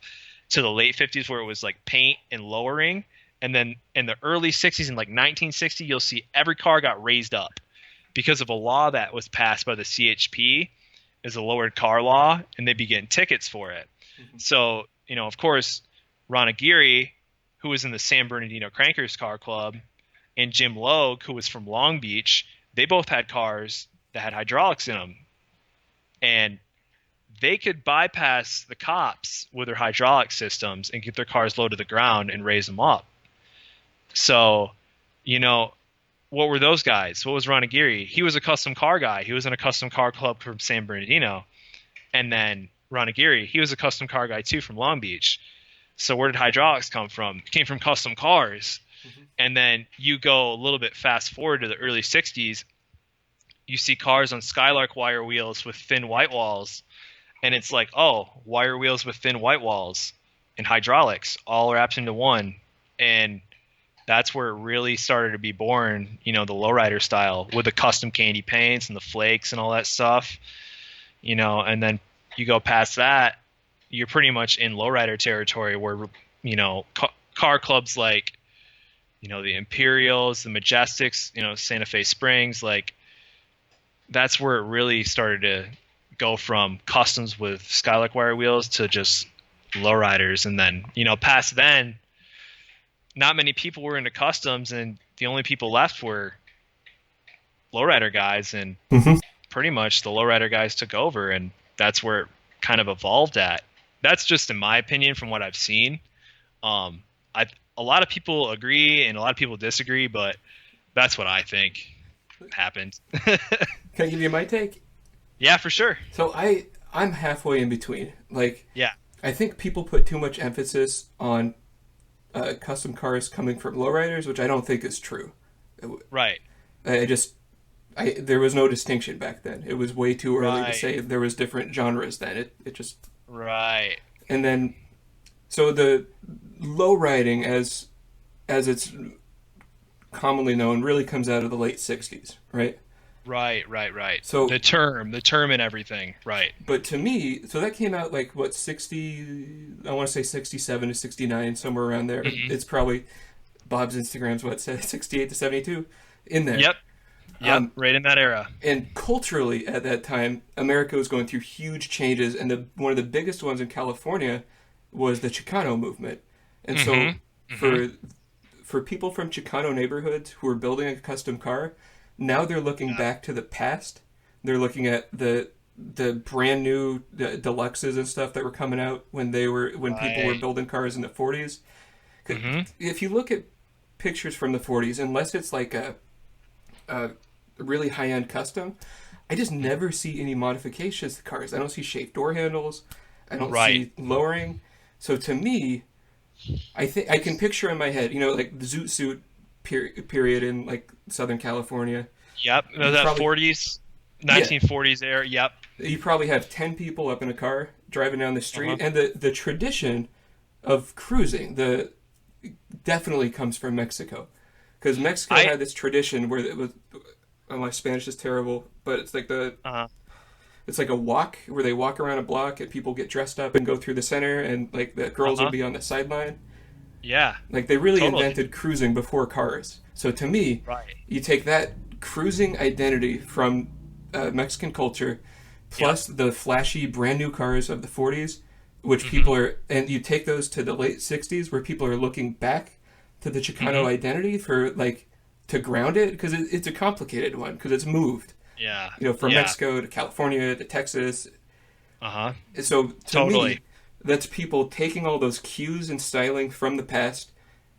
to the late 50s where it was like paint and lowering. And then in the early 60s, in like 1960, you'll see every car got raised up because of a law that was passed by the CHP, is a lowered car law, and they'd be getting tickets for it. Mm-hmm. So, of course, Ron Aguirre, who was in the San Bernardino Crankers Car Club, and Jim Logue, who was from Long Beach, they both had cars that had hydraulics in them. And they could bypass the cops with their hydraulic systems and get their cars low to the ground and raise them up. So, what were those guys? What was Ron Aguirre? He was a custom car guy. He was in a custom car club from San Bernardino. And then Ron Aguirre, he was a custom car guy too from Long Beach. So where did hydraulics come from? It came from custom cars. Mm-hmm. And then you go a little bit fast forward to the early 60s, you see cars on Skylark wire wheels with thin white walls. And it's like, oh, wire wheels with thin white walls and hydraulics all wrapped into one. And that's where it really started to be born, the lowrider style with the custom candy paints and the flakes and all that stuff, and then you go past that, you're pretty much in lowrider territory where, car clubs like, the Imperials, the Majestics, Santa Fe Springs, like that's where it really started to go from customs with Skylark wire wheels to just lowriders. And then, past then, not many people were into customs, and the only people left were lowrider guys, and pretty much the lowrider guys took over, and that's where it kind of evolved at. That's just in my opinion from what I've seen. A lot of people agree and a lot of people disagree, but that's what I think happened. Can I give you my take? Yeah, for sure. So I'm halfway in between. Like, yeah, I think people put too much emphasis on custom cars coming from lowriders, which I don't think is true. Right. There was no distinction back then. It was way too early to say there was different genres then. It just right. And then, so the lowriding, as it's commonly known, really comes out of the late 60s, right? Right. So the term and everything, right. But to me, so that came out like, what, 60, I want to say 67 to 69, somewhere around there. Mm-hmm. It's probably, Bob's Instagram's what, 68 to 72, in there. Yep, right in that era. And culturally, at that time, America was going through huge changes, and one of the biggest ones in California was the Chicano movement. And so for people from Chicano neighborhoods who were building a custom car, now they're looking back to the past. They're looking at the brand new deluxes and stuff that were coming out when people were building cars in the 40s. If you look at pictures from the 40s, unless it's like a really high-end custom, I just never see any modifications to cars. I don't see shaped door handles. I don't see lowering. So to me, I think I can picture in my head, like the Zoot Suit period in like Southern California. Yep, that 40s, 1940s era. Yep. You probably have 10 people up in a car driving down the street, and the tradition of cruising definitely comes from Mexico, because Mexico had this tradition where it was. Oh, my Spanish is terrible, but it's like it's like a walk where they walk around a block and people get dressed up and go through the center, and like the girls will be on the sideline. Yeah. Like they really invented cruising before cars. So to me, you take that cruising identity from Mexican culture, plus the flashy brand new cars of the 40s, which people are, and you take those to the late 60s where people are looking back to the Chicano identity for like to ground it, because it's a complicated one because it's moved. Yeah. From Mexico to California to Texas. So to me, that's people taking all those cues and styling from the past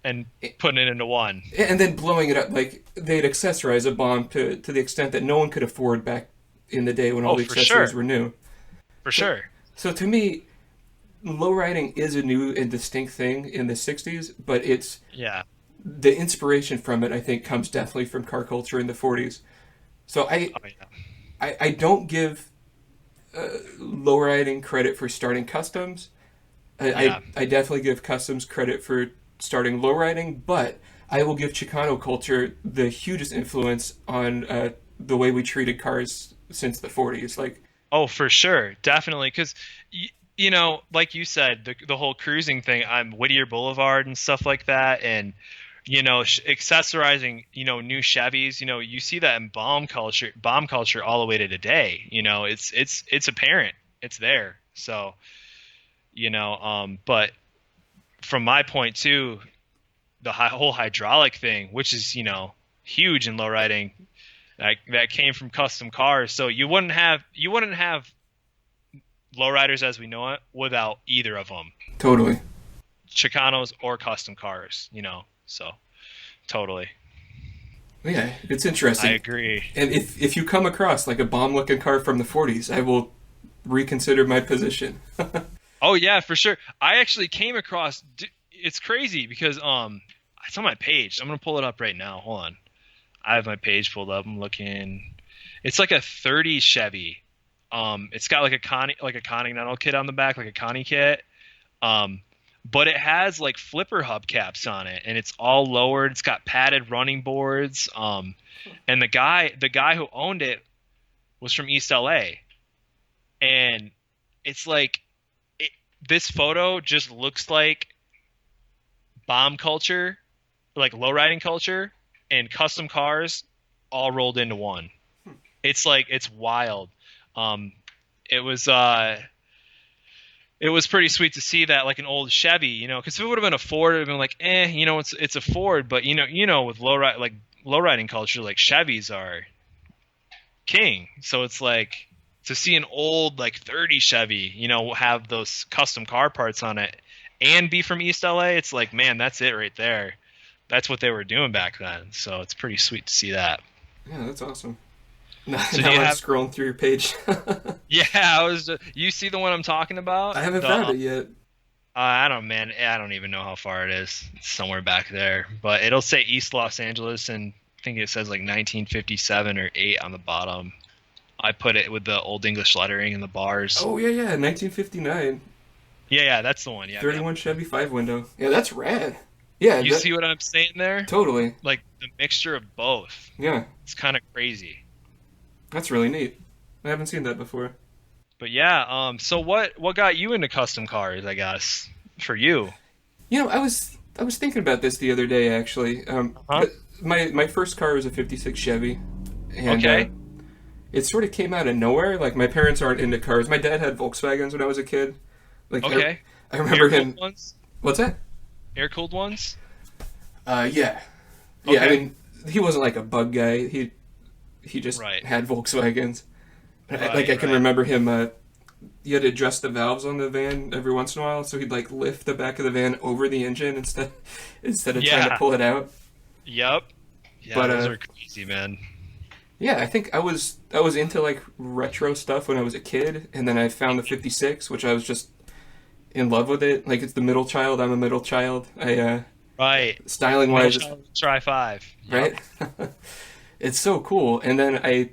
and putting it into one, and then blowing it up. Like they'd accessorize a bomb to the extent that no one could afford back in the day when all the accessories were new. For sure. So to me, lowriding is a new and distinct thing in the 60s, but it's the inspiration from it, I think, comes definitely from car culture in the 40s. So I don't give lowriding credit for starting customs. I definitely give customs credit for starting lowriding, but I will give Chicano culture the hugest influence on the way we treated cars since the 40s. Like, oh, for sure, definitely, because you know, like you said, the whole cruising thing on Whittier Boulevard and stuff like that, and you know, accessorizing, you know, new Chevys, you know, you see that in bomb culture all the way to today. You know, it's apparent, it's there. So, you know, but from my point too, the whole hydraulic thing, which is, you know, huge in lowriding, that came from custom cars. So you wouldn't have lowriders as we know it without either of them. Totally. Chicanos or custom cars, you know. So, totally. Yeah, it's interesting. I agree. And if you come across like a bomb-looking car from the 40s, I will reconsider my position. Oh yeah, for sure. I actually came across. It's crazy because it's on my page. I'm gonna pull it up right now. Hold on. I have my page pulled up. I'm looking. It's like a 30 Chevy. It's got like a Continental kit on the back, like a Connie kit. But it has like flipper hubcaps on it, and it's all lowered. It's got padded running boards. And the guy who owned it was from East LA, and it's like this photo just looks like bomb culture, like lowriding culture, and custom cars all rolled into one. It's like, it's wild. It was pretty sweet to see that, like an old Chevy, you know, because if it would have been a Ford, it would have been like, you know, it's a Ford, but you know, with lowriding culture, like Chevys are king. So it's like to see an old like 30 Chevy, you know, have those custom car parts on it and be from East LA. It's like, man, that's it right there. That's what they were doing back then. So it's pretty sweet to see that. Yeah, that's awesome. Now So I'm scrolling through your page. Yeah, you see the one I'm talking about? I haven't found it yet. I don't even know how far it is. It's somewhere back there. But it'll say East Los Angeles, and I think it says like 1957 or 8 on the bottom. I put it with the Old English lettering in the bars. Oh, yeah, 1959. Yeah, that's the one. Yeah, 31 Chevy 5-window. Yeah, that's rad. Yeah, you see what I'm saying there? Totally. Like the mixture of both. Yeah. It's kind of crazy. That's really neat. I haven't seen that before. But yeah, so what got you into custom cars, I guess, for you? You know, I was thinking about this the other day, actually. My first car was a 56 Chevy. And, okay. It sort of came out of nowhere. Like, my parents aren't into cars. My dad had Volkswagens when I was a kid. Like, okay. I remember him... Ones? What's that? Air-cooled ones? Yeah. Yeah, okay. I mean, he wasn't like a bug guy. He just had Volkswagens. I can remember him, you had to adjust the valves on the van every once in a while, so he'd like lift the back of the van over the engine instead of trying to pull it out. Yep. Yeah, but, those are crazy, man. Yeah, I think I was into like retro stuff when I was a kid, and then I found the 56, which I was just in love with it. Like, it's the middle child. I'm a middle child. Right. Styling wise, try 5. Right. Yep. It's so cool, and then I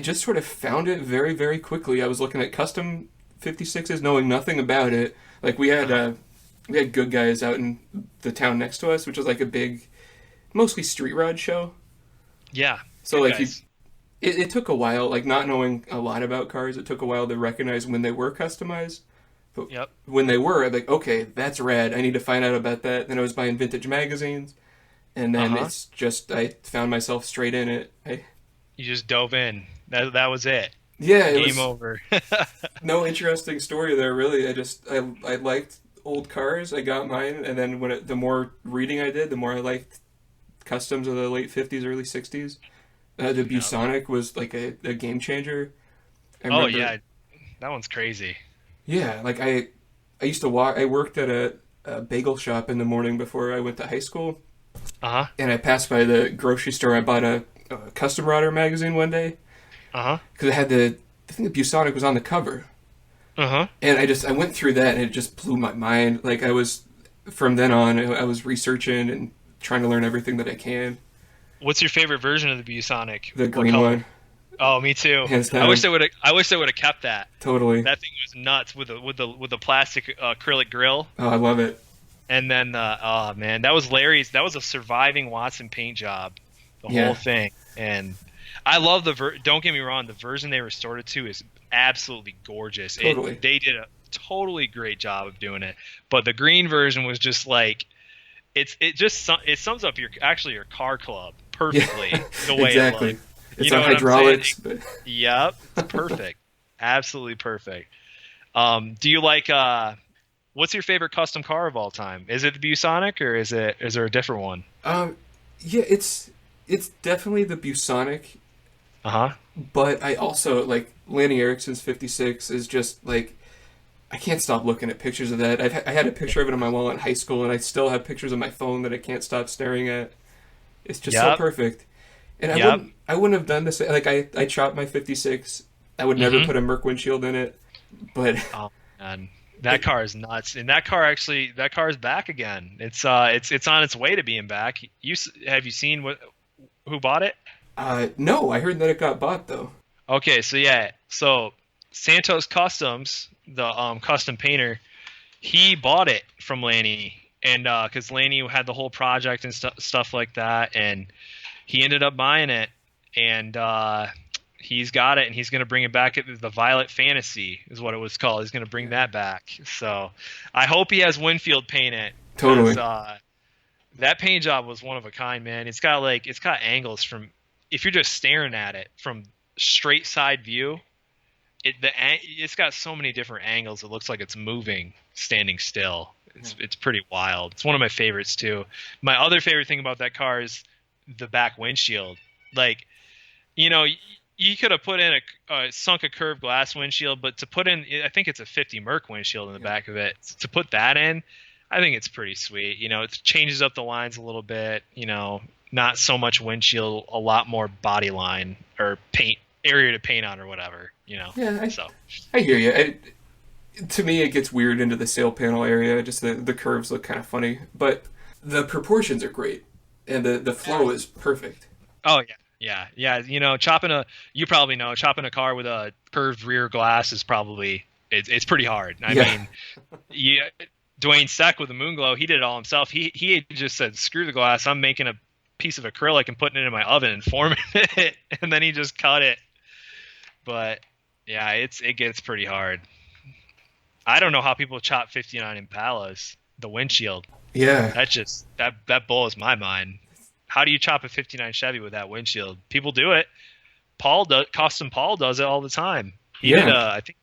just sort of found it very, very quickly. I was looking at custom 56s, knowing nothing about it. Like, we had Good Guys out in the town next to us, which was like a big, mostly street rod show. Yeah. So like it took a while, like not knowing a lot about cars, it took a while to recognize when they were customized. But when they were, I'm like, okay, that's rad. I need to find out about that. Then I was buying vintage magazines. And then it's just, I found myself straight in it. You just dove in. That was it. Yeah. Game over. No interesting story there, really. I liked old cars. I got mine. And then the more reading I did, the more I liked customs of the late 50s, early 60s. The Busonic was like a game changer. Yeah. That one's crazy. Yeah. Like I used to walk, I worked at a bagel shop in the morning before I went to high school. And I passed by the grocery store. I bought a Custom Rodder magazine one day. Because it had I think the Busonic was on the cover. And I went through that, and it just blew my mind. Like, from then on, I was researching and trying to learn everything that I can. What's your favorite version of the Busonic? The green one. Oh, me too. Hands down. I wish they would have kept that. Totally. That thing was nuts with the plastic acrylic grill. Oh, I love it. And then, oh man, that was Larry's. That was a surviving Watson paint job, the whole thing. And I love don't get me wrong, the version they restored it to is absolutely gorgeous. Totally. They did a totally great job of doing it. But the green version was just like, it sums up your car club perfectly. The way exactly. it looked. It's on hydraulics. But... Yep, perfect. Absolutely perfect. Do you like? What's your favorite custom car of all time? Is it the Busonic, or is there a different one? Yeah, it's definitely the Busonic. But I also like Lanny Erickson's 56 is just like, I can't stop looking at pictures of that. I had a picture of it on my wall in high school, and I still have pictures on my phone that I can't stop staring at. It's just so perfect. And I wouldn't have done this. Like I chopped my 56. I would never put a Merc windshield in it. But oh man, that car is nuts. And that car is back again. It's on its way to being back. Have you seen who bought it? No, I heard that it got bought though. Okay, so Santos Customs, the custom painter, he bought it from Lanny, and because Lanny had the whole project and stuff like that, and he ended up buying it, and he's got it, and he's going to bring it back. The Violet Fantasy is what it was called. He's going to bring that back. So I hope he has Winfield paint it. Totally. That paint job was one of a kind, man. It's got angles from, if you're just staring at it from straight side view, it's got so many different angles. It looks like it's moving, standing still. It's pretty wild. It's one of my favorites too. My other favorite thing about that car is the back windshield. Like, you could have put in sunk a curved glass windshield, but to put in, I think it's a 50 Merc windshield in the back of it. To put that in, I think it's pretty sweet. It changes up the lines a little bit. Not so much windshield, a lot more body line or paint area to paint on or whatever. Yeah, I hear you. To me, it gets weird into the sail panel area. Just the curves look kind of funny, but the proportions are great, and the flow is perfect. Oh yeah. Chopping a car with a curved rear glass is probably it's pretty hard. I mean, Dwayne Seck with the Moonglow, he did it all himself. He just said, screw the glass, I'm making a piece of acrylic and putting it in my oven and forming it, and then he just cut it. But yeah, it gets pretty hard. I don't know how people chop 59 Impalas, the windshield. Yeah. That blows my mind. How do you chop a 59 Chevy with that windshield? People do it. Custom Paul does it all the time. I think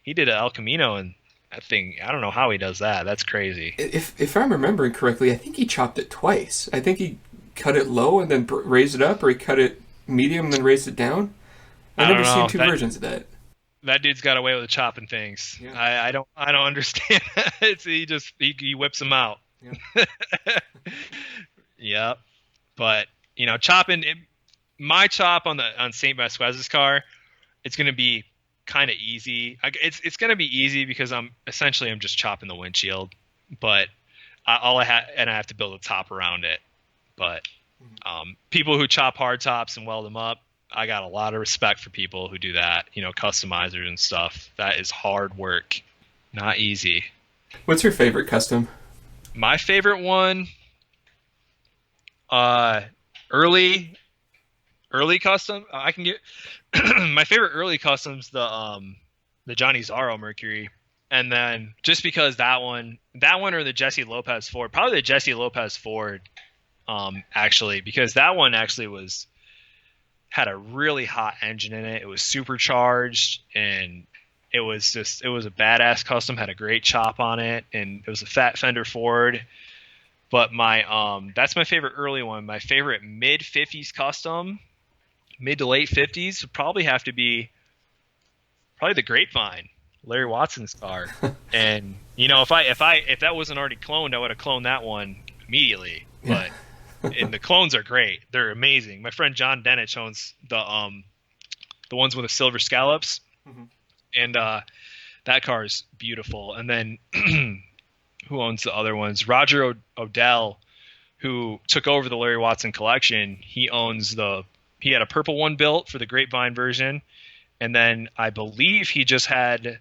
he did an El Camino, and I don't know how he does that. That's crazy. If I'm remembering correctly, I think he chopped it twice. I think he cut it low and then raised it up, or he cut it medium and then raised it down. I've never seen two versions of that. That dude's got away with chopping things. Yeah. I don't understand. He whips them out. Yeah. Yep. But chopping my chop on Saint Vasquez's car, it's going to be kind of easy. It's going to be easy because I'm just chopping the windshield, but I have to build a top around it. But people who chop hard tops and weld them up, I got a lot of respect for people who do that. Customizers and stuff. That is hard work, not easy. What's your favorite custom? My favorite one. Early custom. I can get my favorite early customs, the Johnny Zarro Mercury, and then just because that one or the Jesse Lopez Ford, probably the Jesse Lopez Ford, actually, because that one actually had a really hot engine in it. It was supercharged, and it was a badass custom. Had a great chop on it, and it was a fat fender Ford. But that's my favorite early one. My favorite mid-50s custom, mid to late 50s, would probably have to be the Grapevine, Larry Watson's car. And if that wasn't already cloned, I would have cloned that one immediately. But and the clones are great; they're amazing. My friend John Denich owns the ones with the silver scallops, and that car is beautiful. And then. Who owns the other ones? Roger Odell, who took over the Larry Watson collection. He had a purple one built for the Grapevine version, and then I believe he just had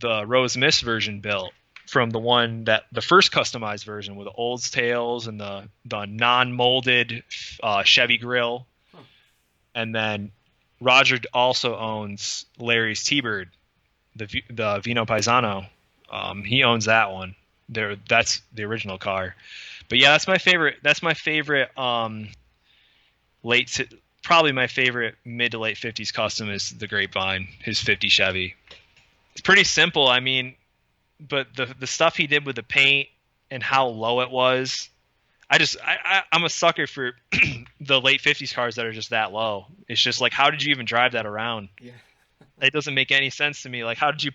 the Rose Mist version built. from the first customized version with the Olds tails and the non-molded Chevy grill. Huh. And then Roger also owns Larry's T-Bird, the Vino Paisano. He owns that one. That's the original car. But yeah, that's my favorite. That's my favorite. Probably my favorite mid to late 50s custom is the Grapevine, his 50 Chevy. It's pretty simple. I mean, but the stuff he did with the paint and how low it was, I'm a sucker for the late 50s cars that are just that low. It's just like, how did you even drive that around? Yeah. It doesn't make any sense to me. Like, how do you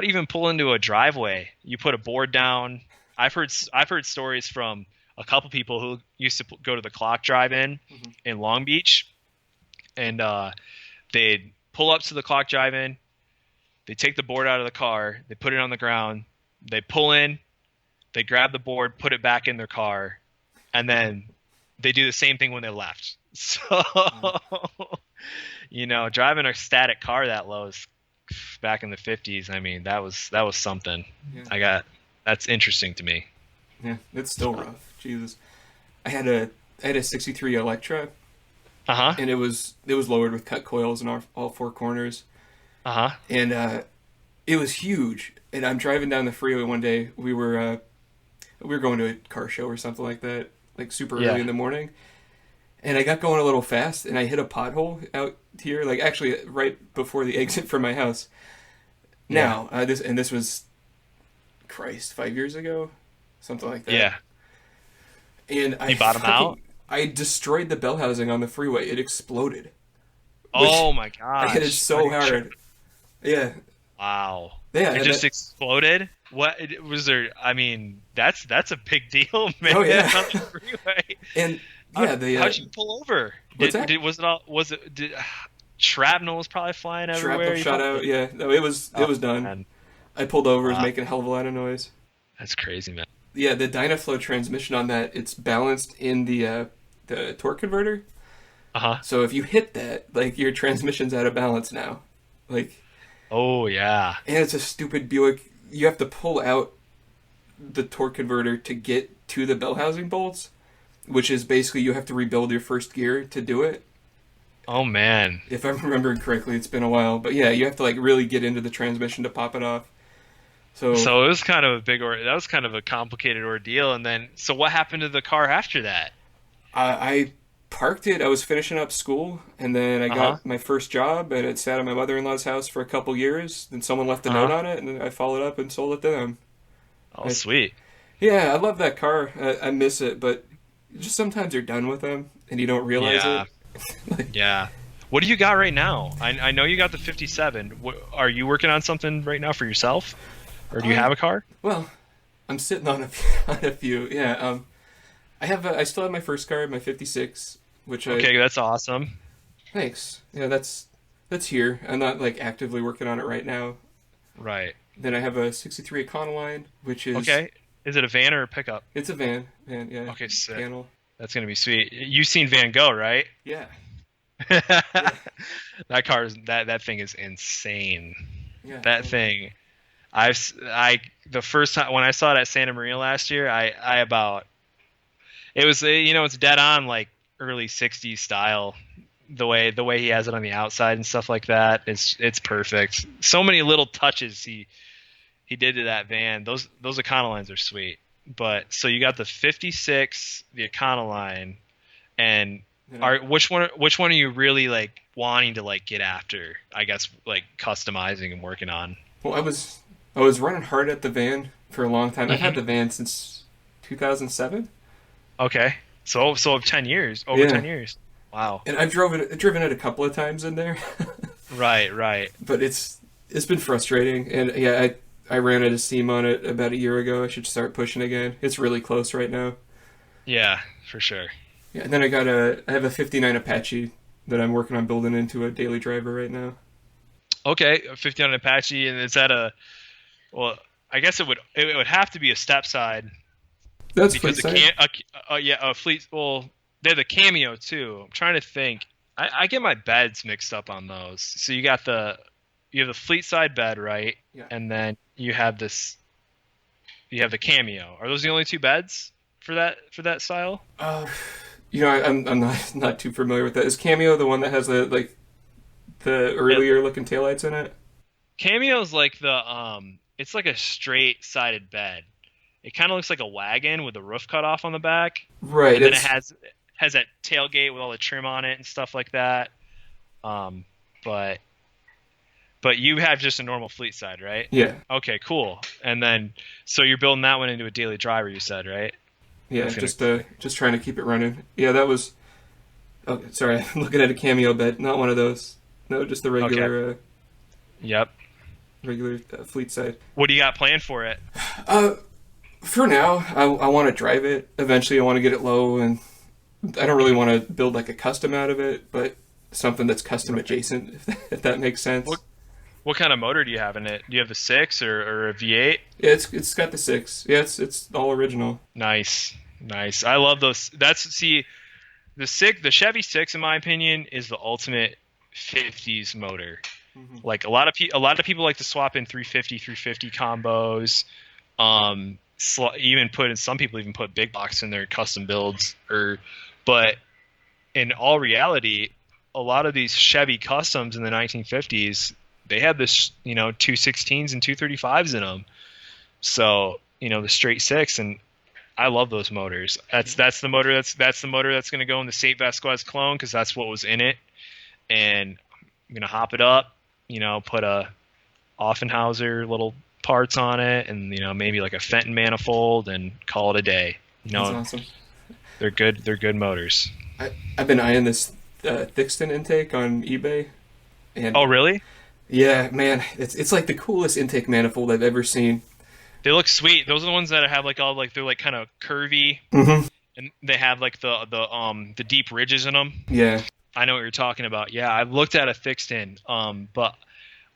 even pull into a driveway? You put a board down. I've heard stories from a couple people who used to go to the Clock Drive-In in Long Beach, and they'd pull up to the Clock Drive-In. They take the board out of the car. They put it on the ground. They pull in. They grab the board, put it back in their car, and then they do the same thing when they left. So, driving a static car that low is, back in the 50s, I mean, that was something. Yeah. That's interesting to me. Yeah, it's still rough. Jesus, I had a '63 Electra. And it was lowered with cut coils in all four corners. And it was huge. And I'm driving down the freeway one day. We were going to a car show or something like that, like super early in the morning. And I got going a little fast, and I hit a pothole out here, like actually right before the exit from my house. Now, this was, 5 years ago, something like that. Yeah. And you bottom out? I destroyed the bell housing on the freeway. It exploded. Oh my gosh! I hit it so hard. Yeah. Wow. Yeah. It just exploded. What was there? I mean, that's a big deal, man. Oh yeah. On the freeway. And yeah, how'd you pull over? Shrapnel was probably flying everywhere. Shrapnel shot out. Yeah. No, it was done. Man. I pulled over. It was making a hell of a lot of noise. That's crazy, man. Yeah, the Dynaflow transmission on that, it's balanced in the torque converter. So if you hit that, like, your transmission's out of balance now. Like. Oh yeah. And it's a stupid Buick. You have to pull out the torque converter to get to the bell housing bolts, which is basically you have to rebuild your first gear to do it. Oh man. If I'm remembering correctly, it's been a while, but yeah, you have to like really get into the transmission to pop it off. So it was kind of that was kind of a complicated ordeal. And then, so what happened to the car after that? I parked it. I was finishing up school, and then I got my first job, and it sat at my mother-in-law's house for a couple years. Then someone left a note on it, and then I followed up and sold it to them. Oh, sweet. Yeah, I love that car. I miss it, but just sometimes you're done with them, and you don't realize it. Yeah. What do you got right now? I know you got the 57. Are you working on something right now for yourself? Or do you have a car? Well, I'm sitting on a few. Yeah. I still have my first car, my 56, which Okay, that's awesome. Thanks. Yeah, that's here. I'm not like actively working on it right now. Right. Then I have a 63 Econoline, which is Okay. Is it a van or a pickup? It's a van. Yeah. Okay, sick. Panel. That's gonna be sweet. You've seen Van Gogh, right? Yeah. That thing is insane. Yeah. That thing. The first time when I saw it at Santa Maria last year, it's dead on like early 60s style, the way he has it on the outside and stuff like that. It's perfect. So many little touches he did to that van. Those Econolines are sweet. But so you got the 56, the Econoline, and which one are you really like wanting to like get after? I guess like customizing and working on. Well, I was running hard at the van for a long time. I've had the van since 2007. Okay. So 10 years. Over 10 years. Wow. And I've driven it a couple of times in there. Right. But it's been frustrating. And yeah, I ran out of steam on it about a year ago. I should start pushing again. It's really close right now. Yeah, for sure. Yeah, and then I have a 59 Apache that I'm working on building into a daily driver right now. Okay, a 59 Apache, and is that well, I guess it would have to be a step side. That's because a fleet. Well, they're the Cameo too. I'm trying to think. I get my beds mixed up on those. So you have the fleet side bed, right? Yeah. And then you have this you have the Cameo. Are those the only two beds for that style? I'm not too familiar with that. Is Cameo the one that has the earlier looking taillights in it? Cameo's like it's like a straight sided bed. It kind of looks like a wagon with the roof cut off on the back. Right. And then it has that tailgate with all the trim on it and stuff like that. But you have just a normal fleet side, right? Yeah. Okay, cool. And then so you're building that one into a daily driver, you said, right? Yeah, just trying to keep it running. Yeah, that was. Okay, sorry, I'm looking at a Cameo bed, not one of those. No, just the regular. Okay. Yep. Regular fleet side. What do you got planned for it? For now, I want to drive it. Eventually, I want to get it low, and I don't really want to build like a custom out of it, but something that's custom adjacent, if that makes sense. What kind of motor do you have in it? Do you have the 6 or a V8? Yeah, it's got the 6. Yeah, it's all original. Nice. I love those. The Chevy 6, in my opinion, is the ultimate 50s motor. Mm-hmm. Like a lot of people like to swap in 350 combos. Some people even put big box in their custom builds. But in all reality, a lot of these Chevy customs in the 1950s, they had this 216s and 235s in them. So the straight 6, and I love those motors. That's the motor that's going to go in the St. Vasquez clone, because that's what was in it. And I'm going to hop it up, put a Offenhauser little parts on it, and maybe like a Fenton manifold, and call it a day. That's awesome. They're good motors. I've been eyeing this Thixton intake on eBay. And oh, really? Yeah, man, it's like the coolest intake manifold I've ever seen. They look sweet. Those are the ones that have they're like kind of curvy, mm-hmm. and they have like the deep ridges in them. Yeah, I know what you're talking about. Yeah, I've looked at a Thixton, but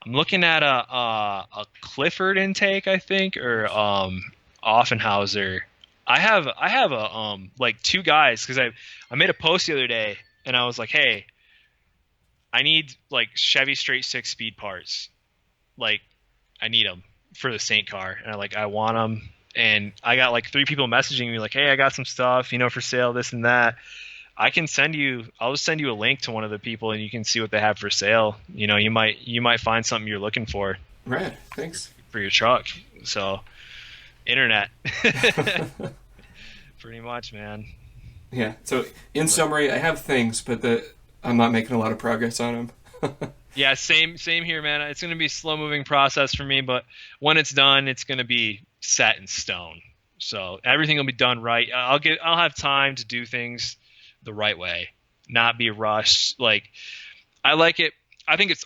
I'm looking at a Clifford intake, I think, or Offenhauser. I have a like two guys, because I made a post the other day, and I was like, hey, I need like Chevy straight 6-speed parts. Like, I need them for the Saint car, and I want them. And I got like 3 people messaging me like, hey, I got some stuff, for sale, this and that. I'll just send you a link to one of the people, and you can see what they have for sale. You might find something you're looking for. Right. Thanks. For your truck. So, internet. Pretty much, man. Yeah. So, in summary, I have things, but I'm not making a lot of progress on them. Yeah, same here, man. It's going to be a slow-moving process for me, but when it's done, it's going to be set in stone. So everything will be done right. I'll have time to do things the right way, not be rushed. Like, I like it. I think it's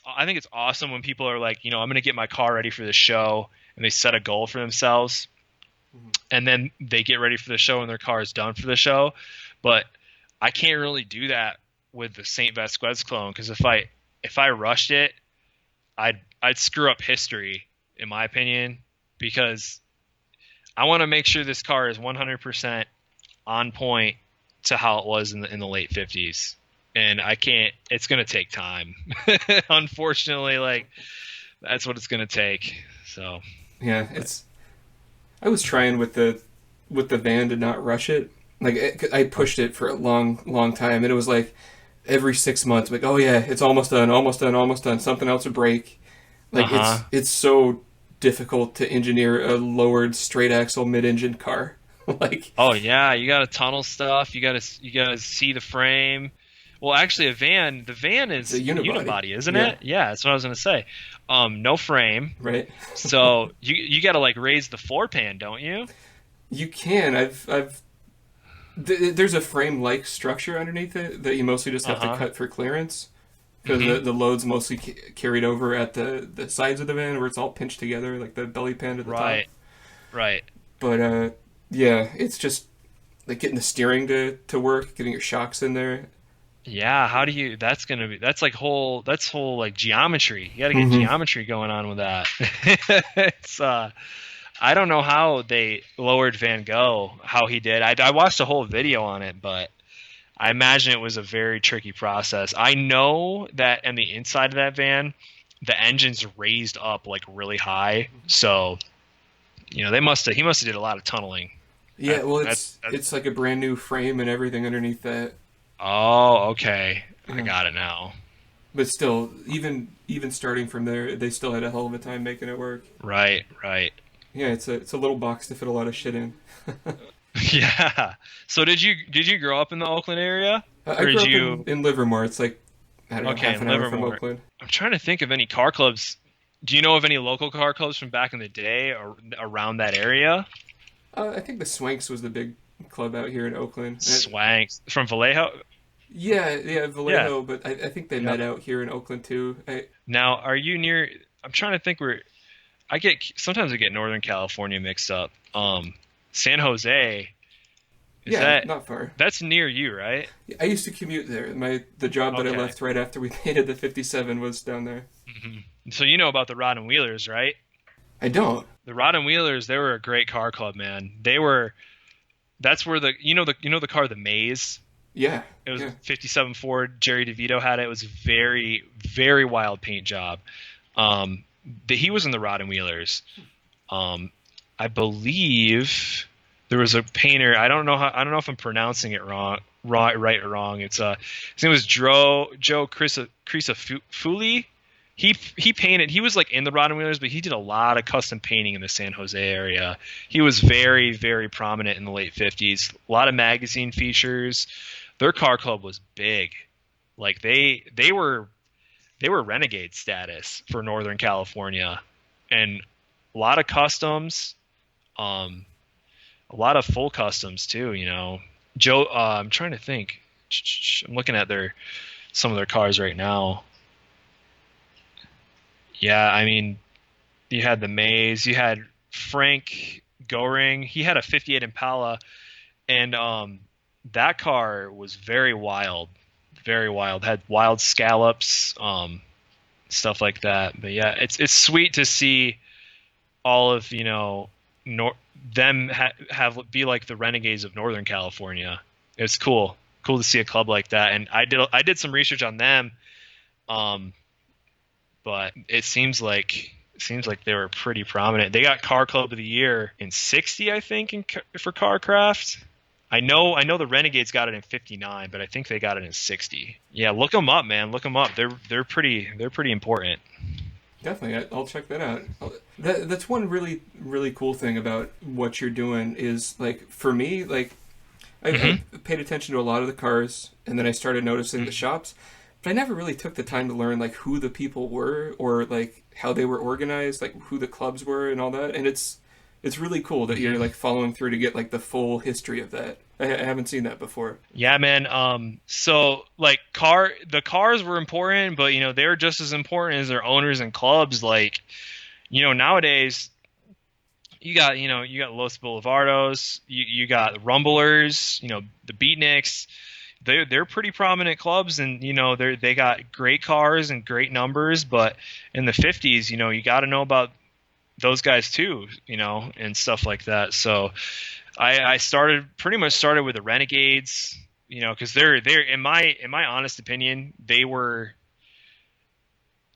awesome when people are like, I'm going to get my car ready for the show, and they set a goal for themselves, mm-hmm. and then they get ready for the show and their car is done for the show. But I can't really do that with the St. Vasquez clone, because if I rushed it, I'd screw up history, in my opinion, because I want to make sure this car is 100% on point to how it was in the late 50s. And I can't, it's going to take time. Unfortunately, like, that's what it's going to take. So, yeah, I was trying with the van to not rush it. Like, I pushed it for a long time, and it was like every 6 months, like, oh yeah, it's almost done. Something else would break. Like, it's so difficult to engineer a lowered straight axle mid-engine car. Like, oh yeah, you got to tunnel stuff. You got to see the frame. Well, actually, the van is a unibody, isn't it? Yeah, that's what I was going to say. No frame. Right. So you got to like raise the floor pan, don't you? You can. There's a frame-like structure underneath it that you mostly just have to cut for clearance, because mm-hmm. the load's mostly carried over at the sides of the van, where it's all pinched together, like the belly pan to the top. Right. But yeah, it's just like getting the steering to work, getting your shocks in there. Yeah, how do you? That's whole like geometry. You got to get mm-hmm. geometry going on with that. It's I don't know how they lowered Van Gogh, how he did. I watched a whole video on it, but I imagine it was a very tricky process. I know that on the inside of that van, the engine's raised up like really high, so You know, he must have did a lot of tunneling. Yeah, well, it's like a brand new frame and everything underneath that. Oh, okay. I got it now. But still, even starting from there, they still had a hell of a time making it work. Right. Yeah, it's a little box to fit a lot of shit in. Yeah. So did you grow up in the Oakland area? I grew up in Livermore. It's like, I don't know, half an hour from Oakland. I'm trying to think of any car clubs. Do you know of any local car clubs from back in the day or around that area? I think the Swanks was the big club out here in Oakland. Swanks from Vallejo? Yeah, Vallejo, but I think they met out here in Oakland too. Now, are you near? I'm trying to think sometimes I get Northern California mixed up. San Jose. Not far. That's near you, right? I used to commute there. The job that I left right after we painted the 57 was down there. Mm-hmm. So you know about the Rod and Wheelers, right? I don't. The Rod and Wheelers, they were a great car club, man. That's where the car, the Maze. Yeah. It was a 57 Ford. Jerry DeVito had it. It was a very, very wild paint job. He was in the Rod and Wheelers. I believe there was a painter. I don't know if I'm pronouncing it right or wrong. It's his name was Joe Crisafulli. He painted. He was like in the Rod and Wheelers, but he did a lot of custom painting in the San Jose area. He was very, very prominent in the late 50s. A lot of magazine features. Their car club was big. Like they were renegade status for Northern California, and a lot of customs, a lot of full customs too. You know, Joe. I'm trying to think. I'm looking at some of their cars right now. Yeah, I mean, you had the Maze, you had Frank Goring. He had a 58 Impala, and that car was very wild, had wild scallops, stuff like that. But yeah, it's sweet to see all of, you know, them be like the renegades of Northern California. It's cool to see a club like that. And I did some research on them, but it seems like they were pretty prominent. They got Car Club of the Year in '60, I think, for CarCraft. I know the Renegades got it in '59, but I think they got it in '60. Yeah, look them up, man. Look them up. They're pretty important. Definitely, I'll check that out. That's one really, really cool thing about what you're doing is, like, for me, like, I paid attention to a lot of the cars, and then I started noticing the shops, but I never really took the time to learn, like, who the people were, or, like, how they were organized, like, who the clubs were and all that, and it's really cool that you're, like, following through to get, like, the full history of that. I haven't seen that before. Yeah, man. So, like, the cars were important, but, you know, they're just as important as their owners and clubs. Like, you know, nowadays, you got Los Boulevardos, you got Rumblers, you know, the Beatniks. They're pretty prominent clubs, and, you know, they got great cars and great numbers. But in the 50s, you know, you got to know about those guys too, you know, and stuff like that. So I pretty much started with the Renegades, you know, because they're in my honest opinion, they were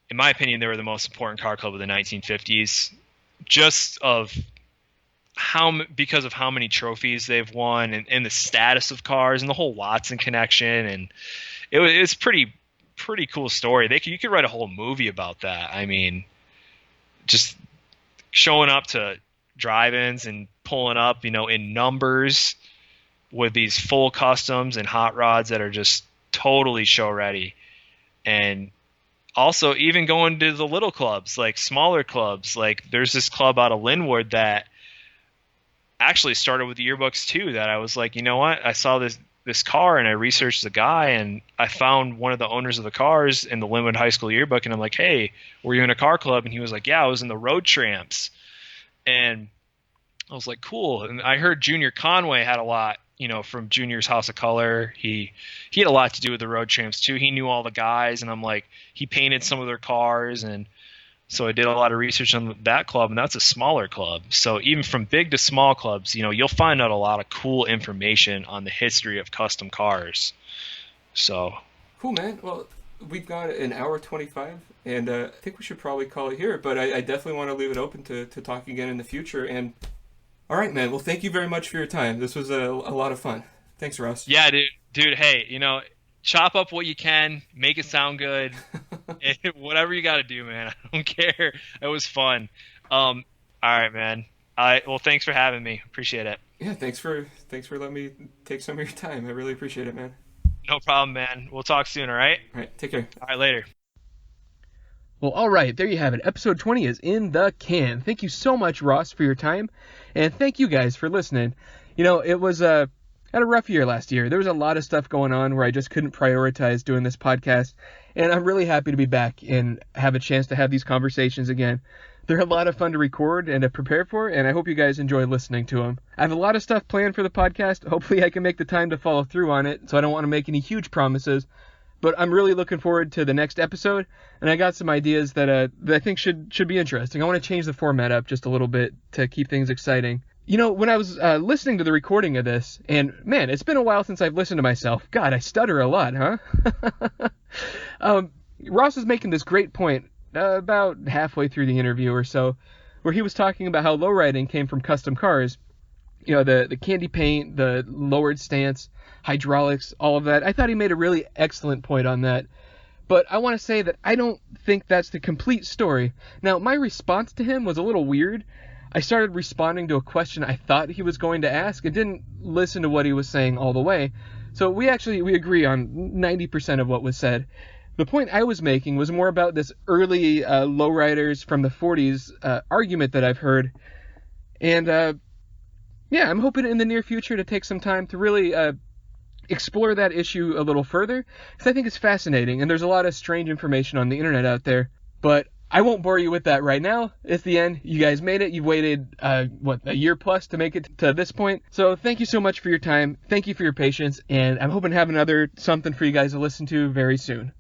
the most important car club of the 1950s, just because of how many trophies they've won, and the status of cars and the whole Watson connection. And it's pretty cool story. You could write a whole movie about that. I mean, just showing up to drive-ins and pulling up, you know, in numbers with these full customs and hot rods that are just totally show ready. And also even going to the little clubs, like smaller clubs, like there's this club out of Linwood that actually started with the yearbooks too, that I was like, you know what, I saw this car and I researched the guy, and I found one of the owners of the cars in the Linwood High School yearbook, and I'm like, hey, were you in a car club? And he was like, yeah, I was in the Road Tramps. And I was like, cool. And I heard Junior Conway had a lot, you know, from Junior's House of Color. He had a lot to do with the Road Tramps too. He knew all the guys, and I'm like, he painted some of their cars. And so I did a lot of research on that club, and that's a smaller club. So even from big to small clubs, you know, you'll find out a lot of cool information on the history of custom cars. So cool, man. Well, we've got an hour 25, and I think we should probably call it here, but I definitely want to leave it open to talk again in the future. And all right, man. Well, thank you very much for your time. This was a lot of fun. Thanks, Ross. Yeah, dude. Hey, chop up what you can, make it sound good. Whatever you got to do, man. I don't care. It was fun. All right, man. Well, thanks for having me. Appreciate it. Yeah, thanks for letting me take some of your time. I really appreciate it, man. No problem, man. We'll talk soon, all right? All right, take care. All right, later. Well, all right, there you have it. Episode 20 is in the can. Thank you so much, Ross, for your time, and thank you guys for listening. It was I had a rough year last year. There was a lot of stuff going on where I just couldn't prioritize doing this podcast, and I'm really happy to be back and have a chance to have these conversations again. They're a lot of fun to record and to prepare for, and I hope you guys enjoy listening to them. I have a lot of stuff planned for the podcast. Hopefully I can make the time to follow through on it, so I don't want to make any huge promises. But I'm really looking forward to the next episode, and I got some ideas that I think should be interesting. I want to change the format up just a little bit to keep things exciting. When I was listening to the recording of this, and man, it's been a while since I've listened to myself. God, I stutter a lot, huh? Ross was making this great point about halfway through the interview or so, where he was talking about how lowriding came from custom cars. The candy paint, the lowered stance, hydraulics, all of that. I thought he made a really excellent point on that. But I want to say that I don't think that's the complete story. Now, my response to him was a little weird. I started responding to a question I thought he was going to ask and didn't listen to what he was saying all the way. So we agree on 90% of what was said. The point I was making was more about this early lowriders from the 40s argument that I've heard. And I'm hoping in the near future to take some time to really explore that issue a little further, because I think it's fascinating, and there's a lot of strange information on the internet out there. But I won't bore you with that right now. It's the end. You guys made it. You've waited, a year plus to make it to this point. So thank you so much for your time. Thank you for your patience, and I'm hoping to have another something for you guys to listen to very soon.